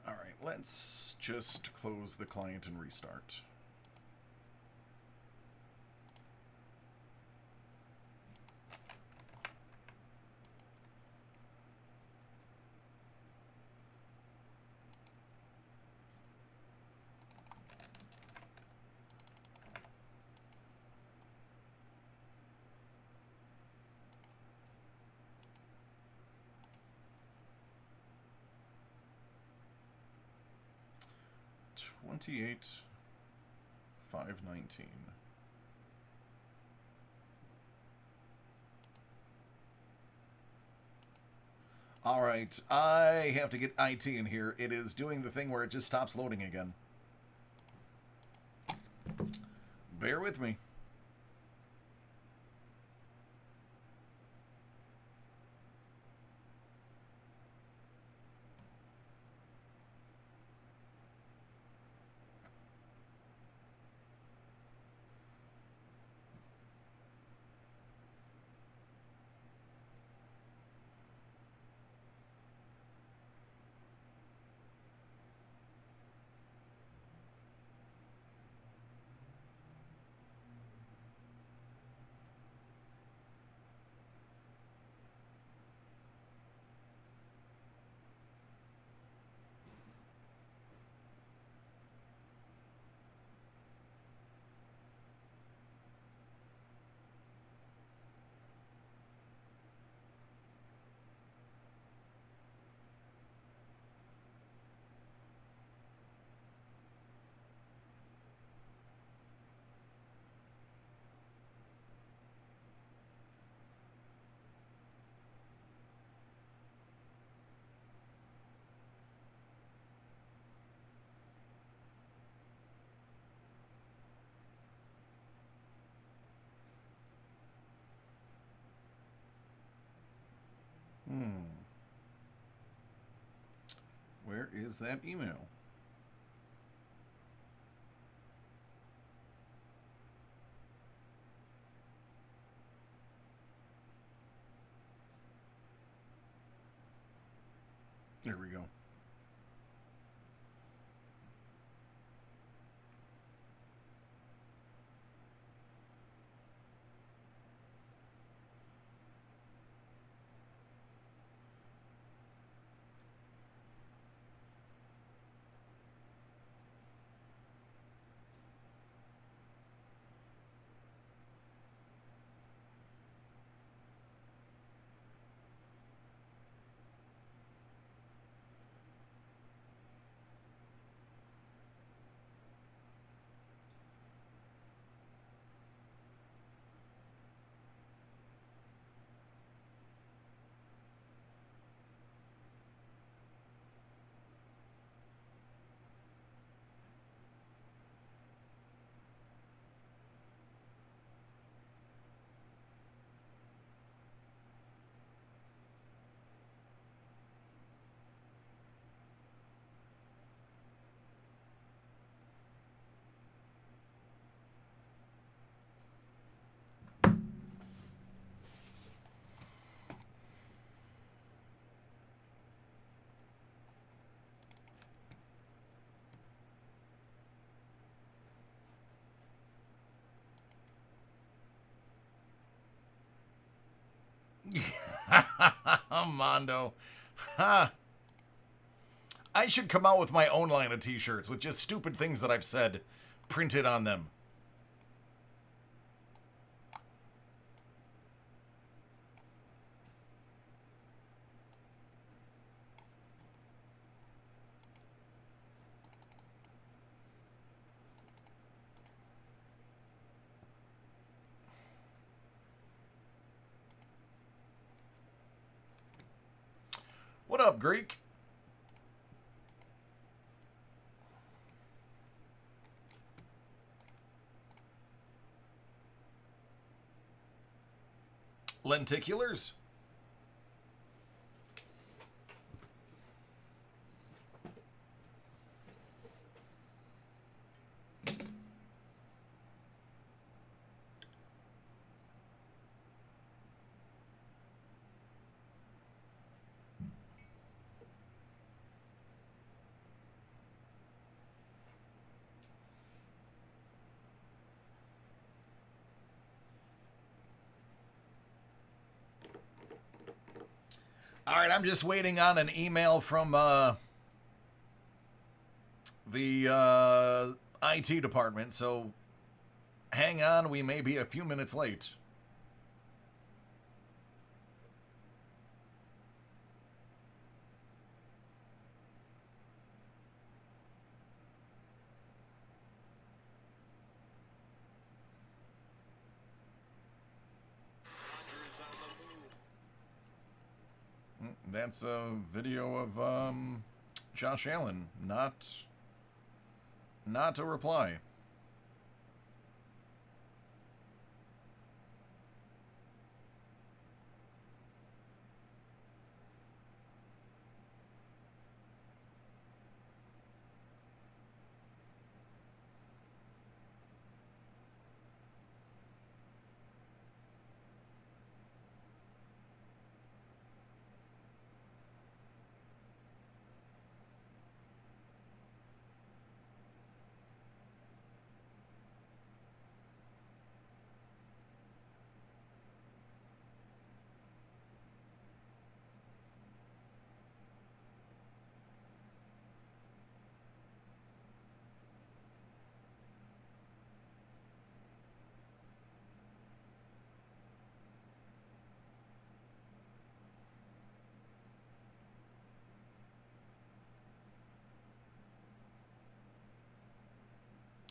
All right, let's just close the client and restart. $28,519. All right, I have to get IT in here. It is doing the thing where it just stops loading again. Bear with me. Where is that email? There we go. Mondo. Ha. I should come out with my own line of t-shirts with just stupid things that I've said printed on them. What up, Greek? Lenticulars? All right, I'm just waiting on an email from the IT department, so hang on, we may be a few minutes late. That's a video of Josh Allen, not a reply.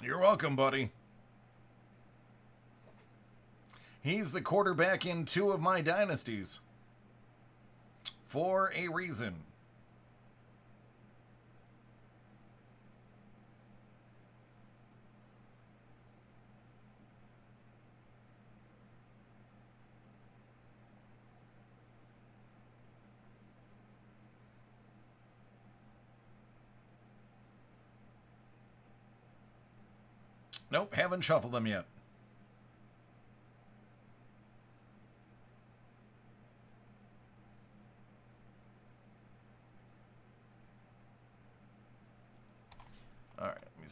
You're welcome, buddy. He's the quarterback in 2 of my dynasties. For a reason. Nope, haven't shuffled them yet.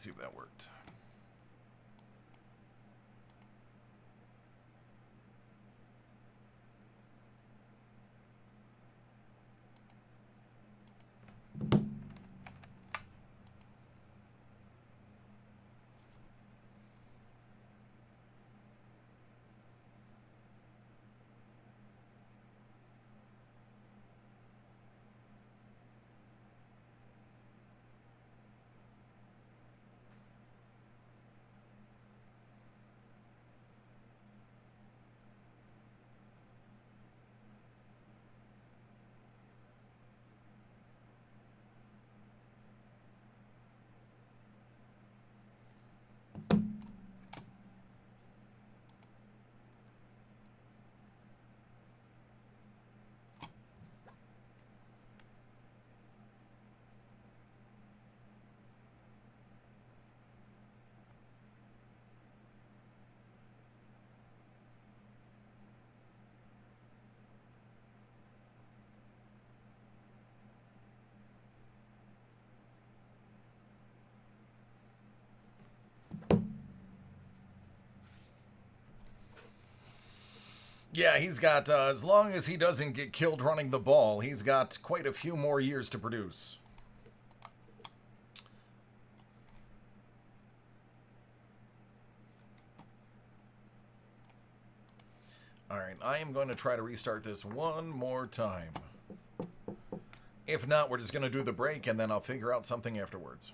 see if that worked. Yeah, he's got, as long as he doesn't get killed running the ball, he's got quite a few more years to produce. Alright, I am going to try to restart this one more time. If not, we're just going to do the break, and then I'll figure out something afterwards.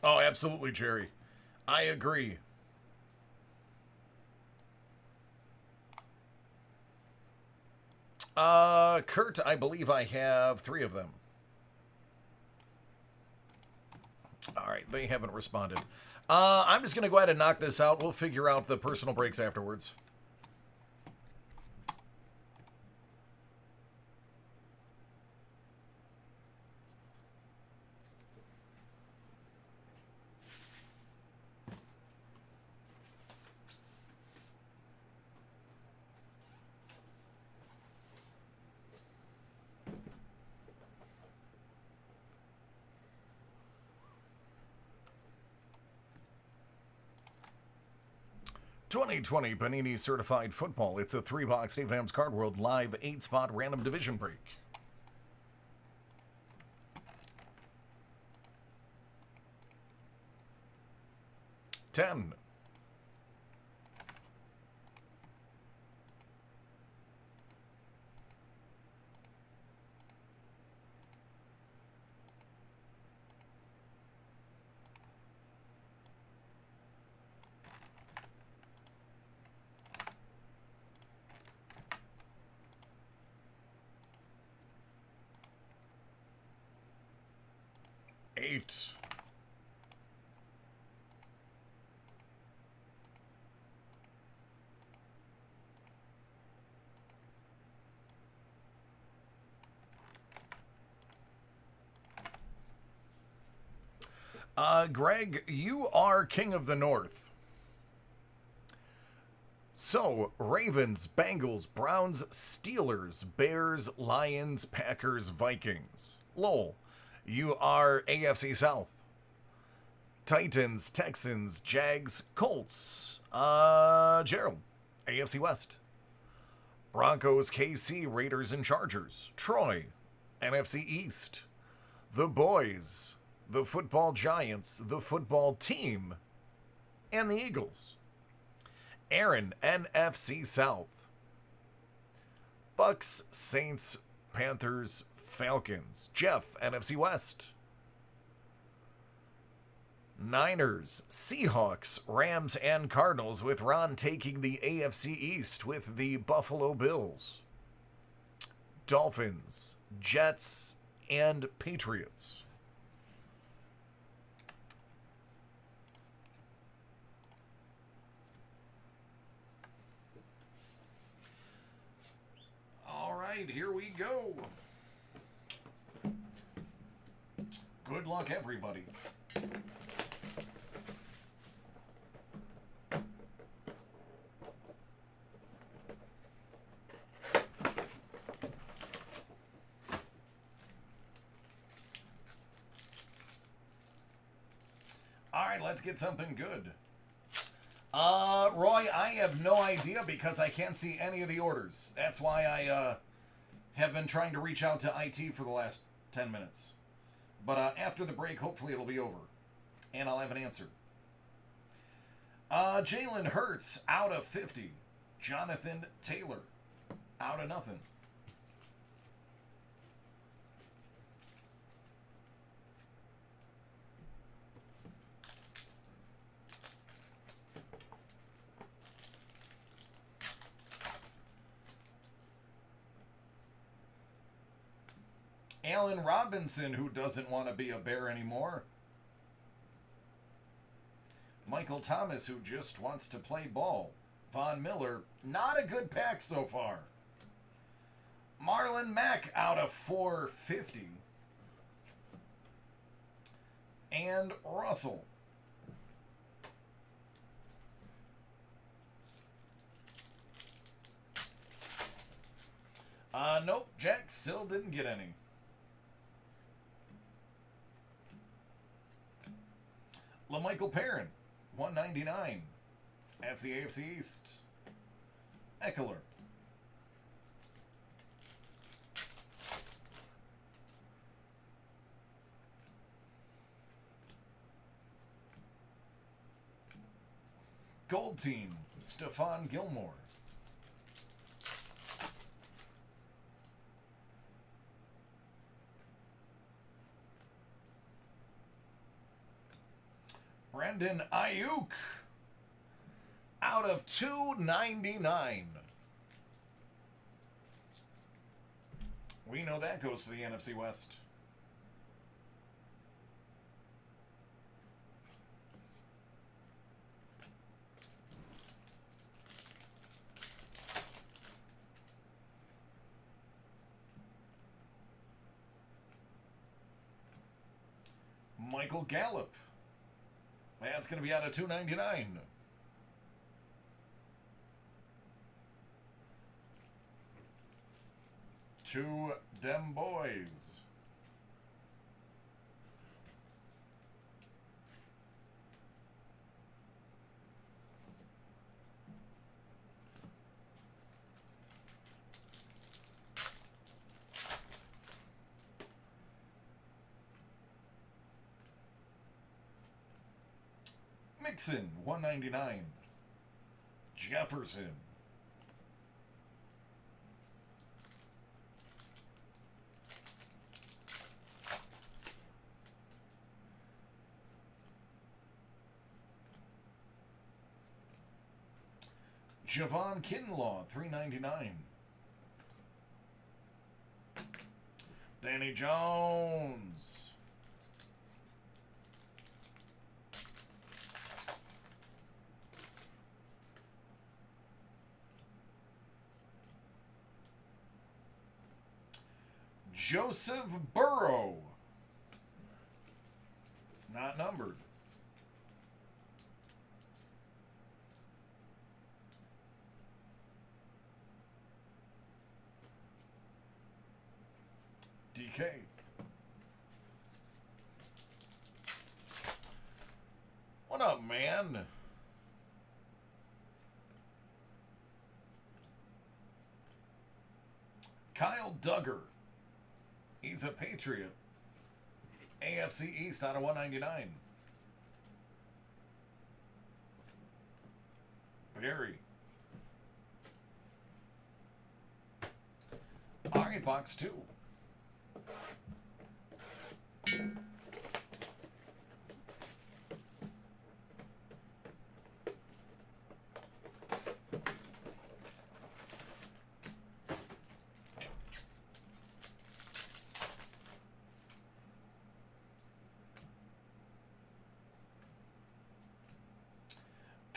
Oh, absolutely, Jerry. I agree. Kurt, I believe I have 3 of them. All right, they haven't responded. I'm just going to go ahead and knock this out. We'll figure out the personal breaks afterwards. '20 Panini Certified Football. It's a 3-box Dave Ham's Card World live 8-spot random division break. Ten. 8. Greg, you are King of the North. So, Ravens, Bengals, Browns, Steelers, Bears, Lions, Packers, Vikings. Lowell, you are AFC South. Titans, Texans, Jags, Colts. Gerald, AFC West. Broncos, KC, Raiders, and Chargers. Troy, NFC East. The Boys, the Football Giants, the Football Team, and the Eagles. Aaron, NFC South. Bucks, Saints, Panthers, Falcons. Jeff, NFC West. Niners, Seahawks, Rams, and Cardinals, with Ron taking the AFC East with the Buffalo Bills. Dolphins, Jets, and Patriots. All right, here we go. Good luck, everybody. All right, let's get something good. Roy, I have no idea because I can't see any of the orders. That's why I have been trying to reach out to IT for the last 10 minutes. But after the break, hopefully it'll be over. And I'll have an answer. Jalen Hurts, out of 50. Jonathan Taylor, out of nothing. Allen Robinson, who doesn't want to be a Bear anymore. Michael Thomas, who just wants to play ball. Von Miller, not a good pack so far. Marlon Mack, out of 450. And Russell. Nope, Jack still didn't get any. LaMichael Perrin, 199. That's the AFC East. Eckler. Gold Team, Stephon Gilmore. Brandon Ayuk, out of 299. We know that goes to the NFC West. Michael Gallup. That's going to be out of 299. To dem boys. Mixon, 199. Jefferson. Javon Kinlaw, 399. Danny Jones. Joseph Burrow. It's not numbered. DK. What up, man? Kyle Duggar. He's a Patriot. AFC East out of 199. Barry. All right, box 2.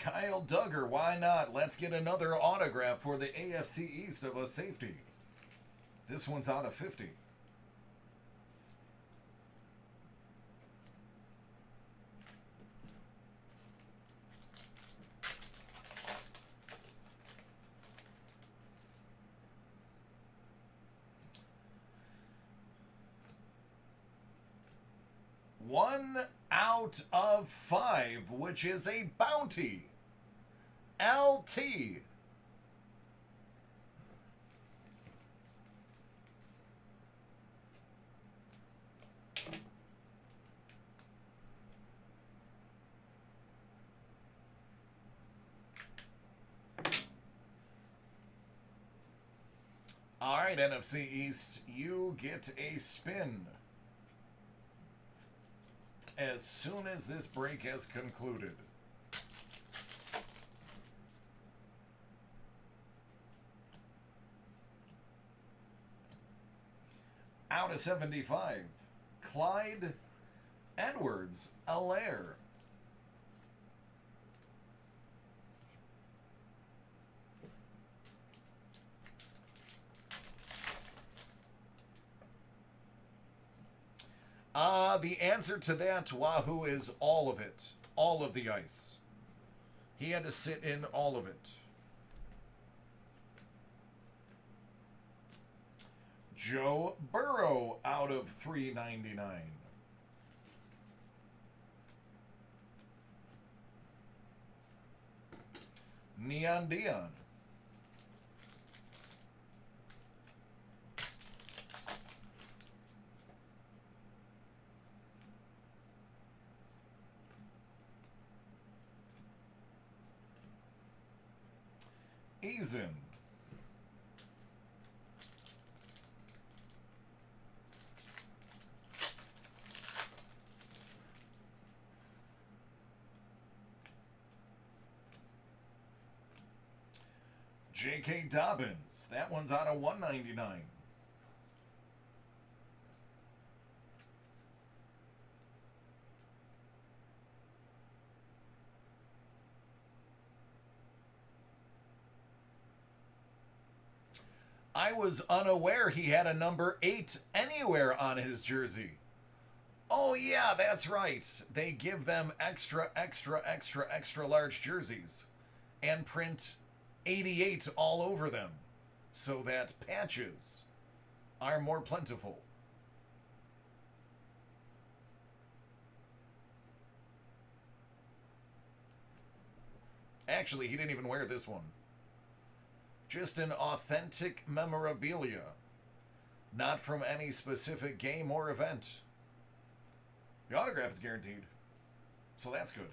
Kyle Duggar, why not? Let's get another autograph for the AFC East of a safety. This one's out of 50. One out of 5, which is a bounty. LT. All right, NFC East, you get a spin as soon as this break has concluded. Out of 75, Clyde Edwards-Helaire. The answer to that, Wahoo, is all of it. All of the ice. He had to sit in all of it. Joe Burrow out of 399. Neon Dion. Eason. J.K. Dobbins. That one's out of 199. I was unaware he had a number 8 anywhere on his jersey. Oh yeah, that's right. They give them extra large jerseys and print 88 all over them so that patches are more plentiful. Actually, he didn't even wear this one. Just an authentic memorabilia, not from any specific game or event. The autograph is guaranteed, so that's good.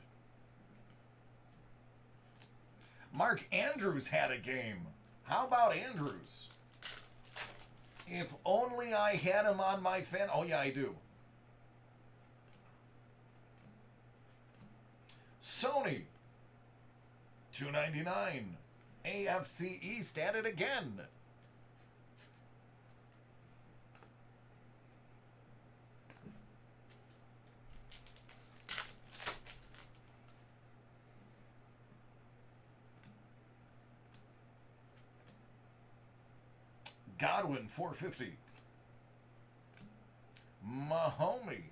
Mark Andrews had a game. How about Andrews? If only I had him on my fan. Oh yeah, I do. Sony, $2.99. AFC East at it again. Godwin, $4.50. Mahomey.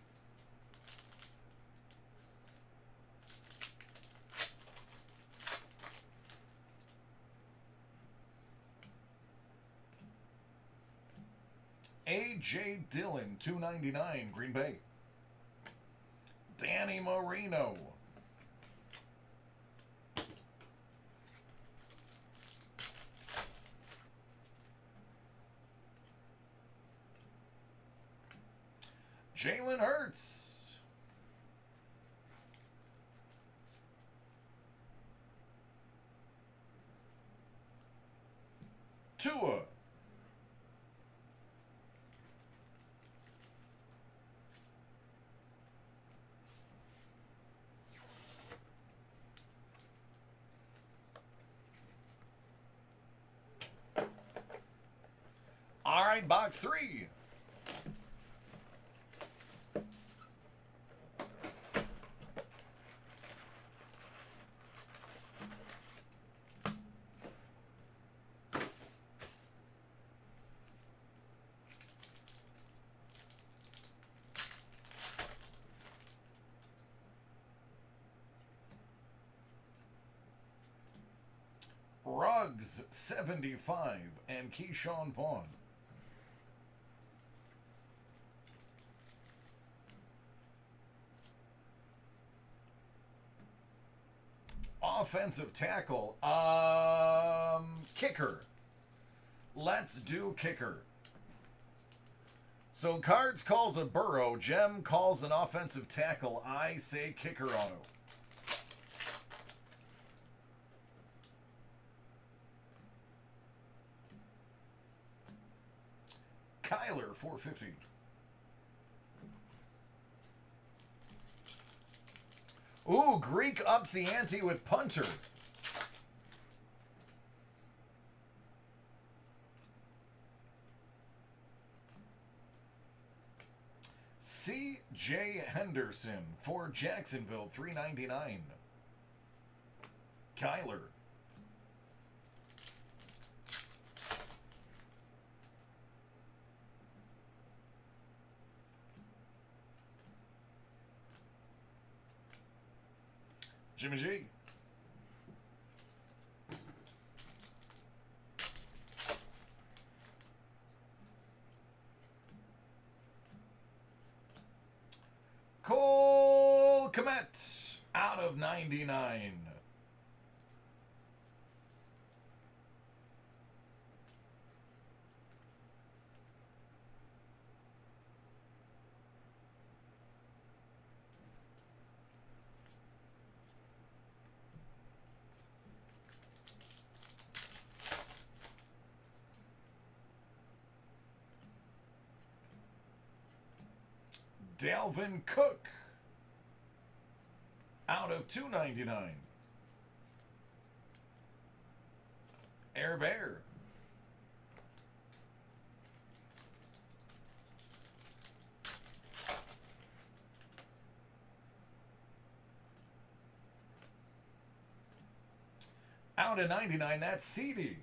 A.J. Dillon, $2.99, Green Bay. Danny Marino. Jalen Hurts. Tua. All right, box 3. Ruggs 75 and Keyshawn Vaughn. Offensive tackle. Kicker. Let's do kicker. So Cards calls a Burrow. Jem calls an offensive tackle. I say kicker auto. Kyler 450. Ooh, Greek ups the ante with punter. C.J. Henderson for Jacksonville, $3.99. Kyler. Jimmy G. Cole Kmet out of 99. Dalvin Cook out of 299. Air Bear. Out of 99, that's CD.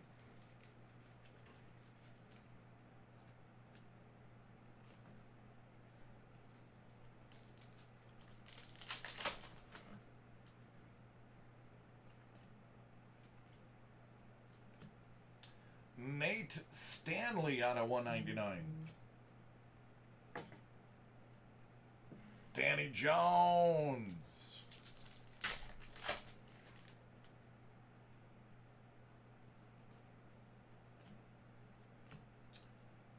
Nate Stanley out of 199. Danny Jones.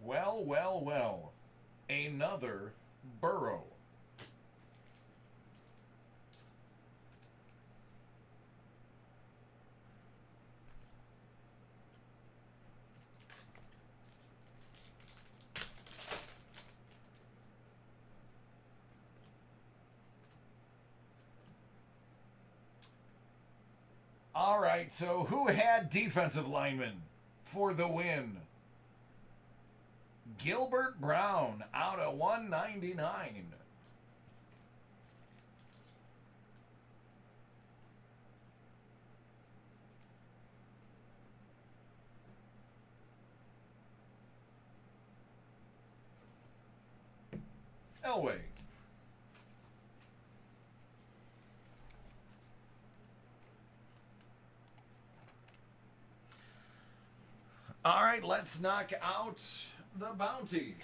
Well, well, well. Another Burrow. All right, so who had defensive linemen for the win? Gilbert Brown out of 199. Elway. All right, let's knock out the bounty.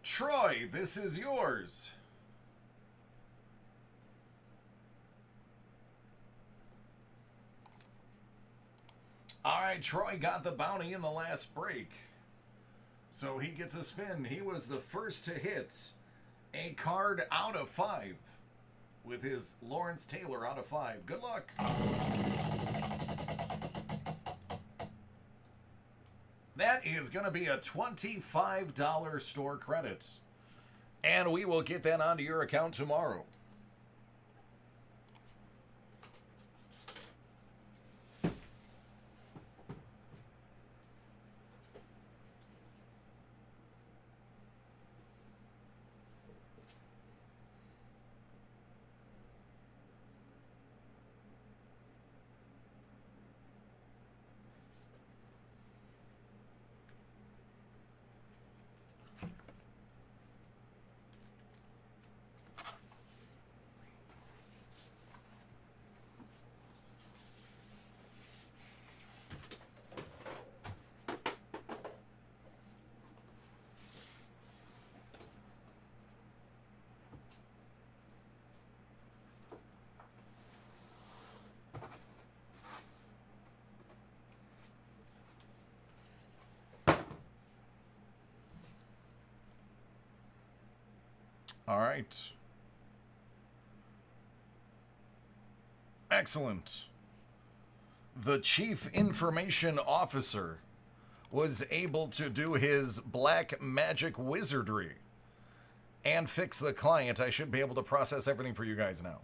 Troy, this is yours. All right, Troy got the bounty in the last break. So he gets a spin. He was the first to hit a card out of 5 with his Lawrence Taylor out of 5. Good luck. That is going to be a $25 store credit. And we will get that onto your account tomorrow. All right. Excellent. The Chief Information Officer was able to do his black magic wizardry and fix the client. I should be able to process everything for you guys now.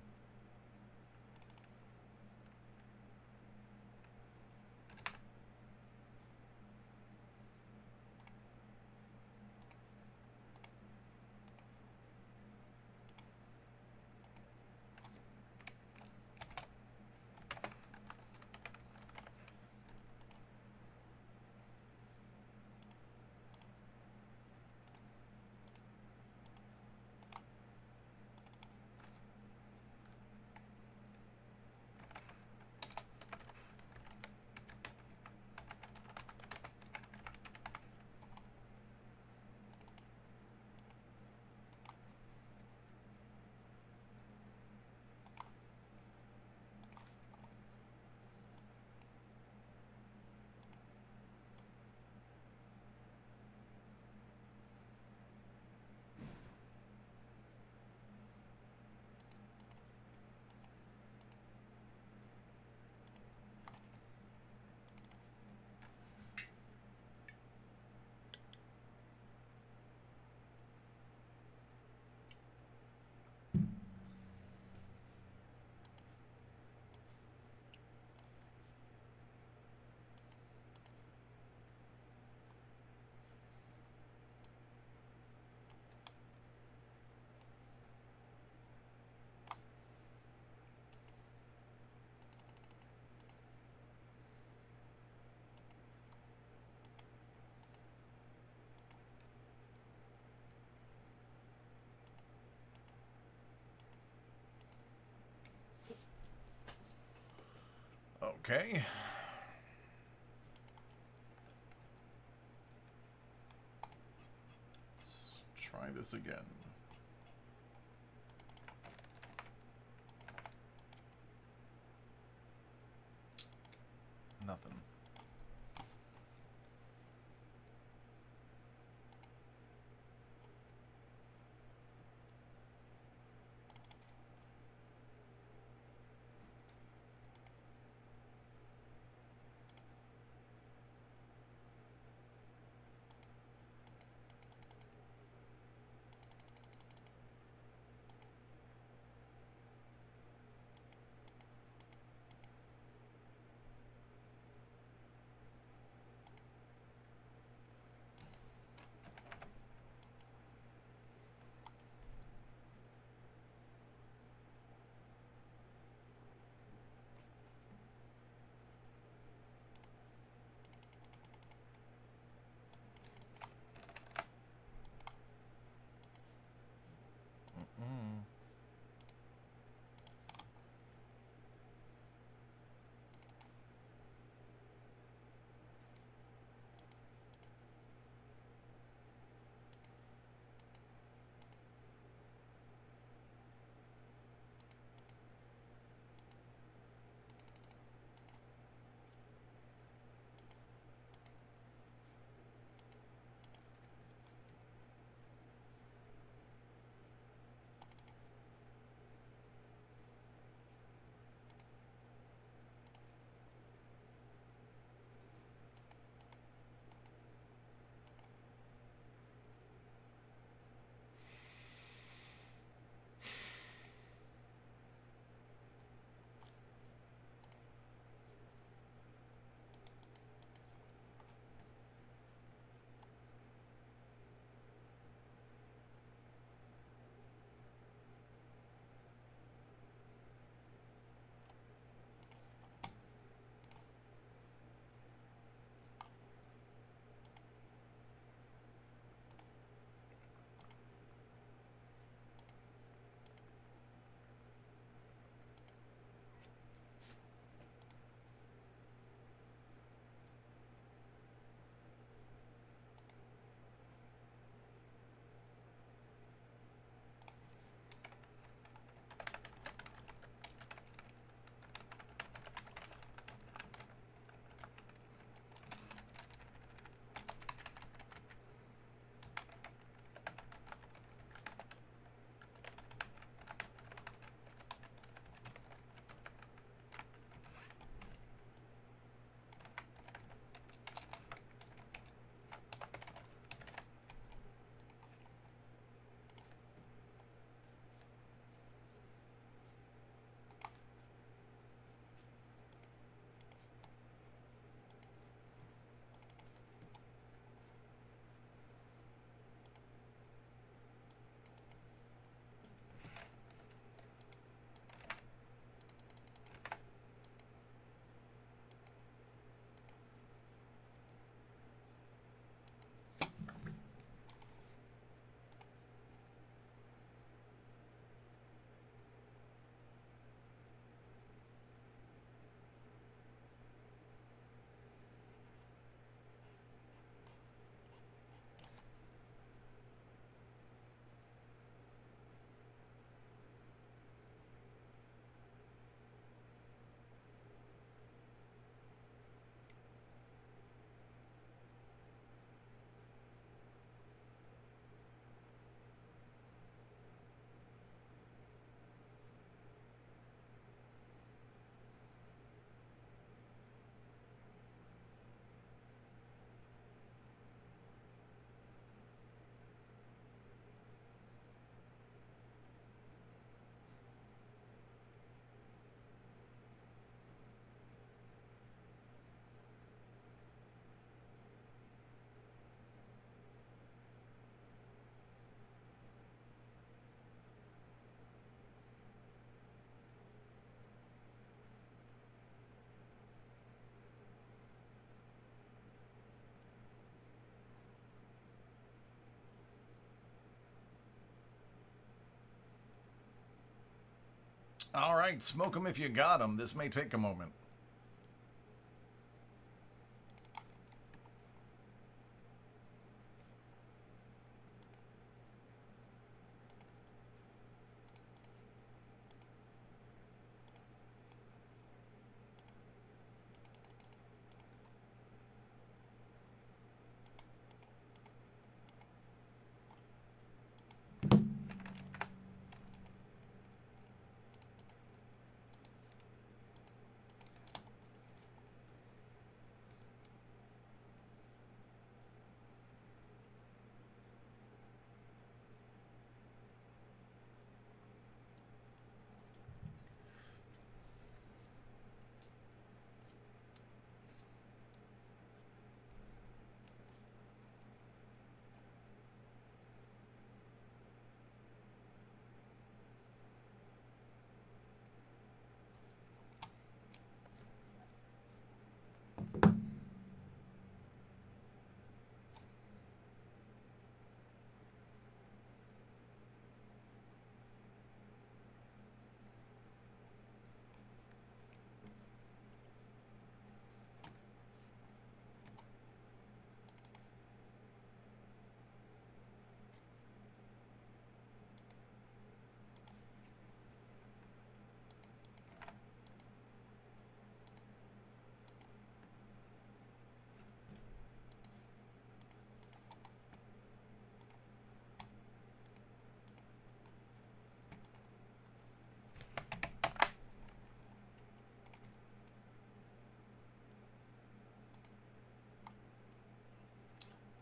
Okay. Let's try this again. Nothing. All right, smoke 'em if you got 'em. This may take a moment.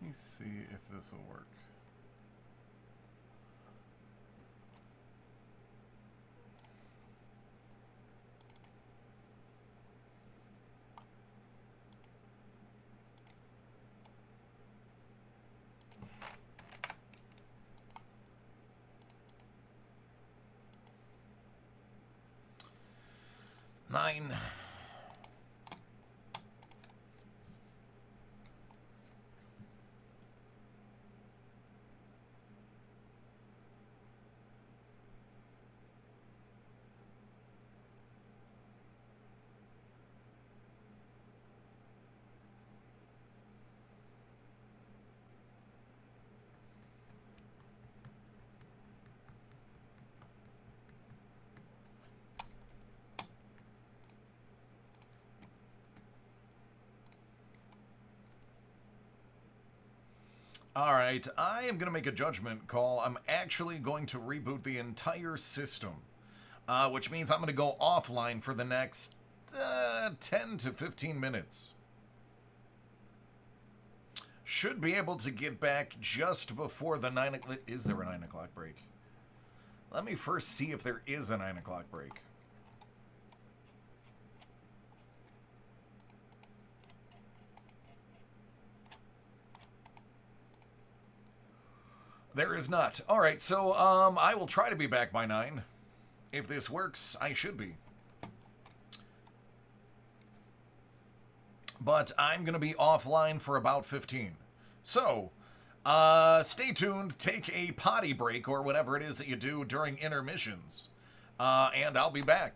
Let me see if this will work. Nine. All right, I am going to make a judgment call. I'm actually going to reboot the entire system, which means I'm going to go offline for the next 10 to 15 minutes. Should be able to get back just before the 9 o'clock. Is there a 9 o'clock break? Let me first see if there is a 9 o'clock break. There is not. All right, so I will try to be back by 9. If this works, I should be. But I'm going to be offline for about 15. So, stay tuned, take a potty break or whatever it is that you do during intermissions. And I'll be back.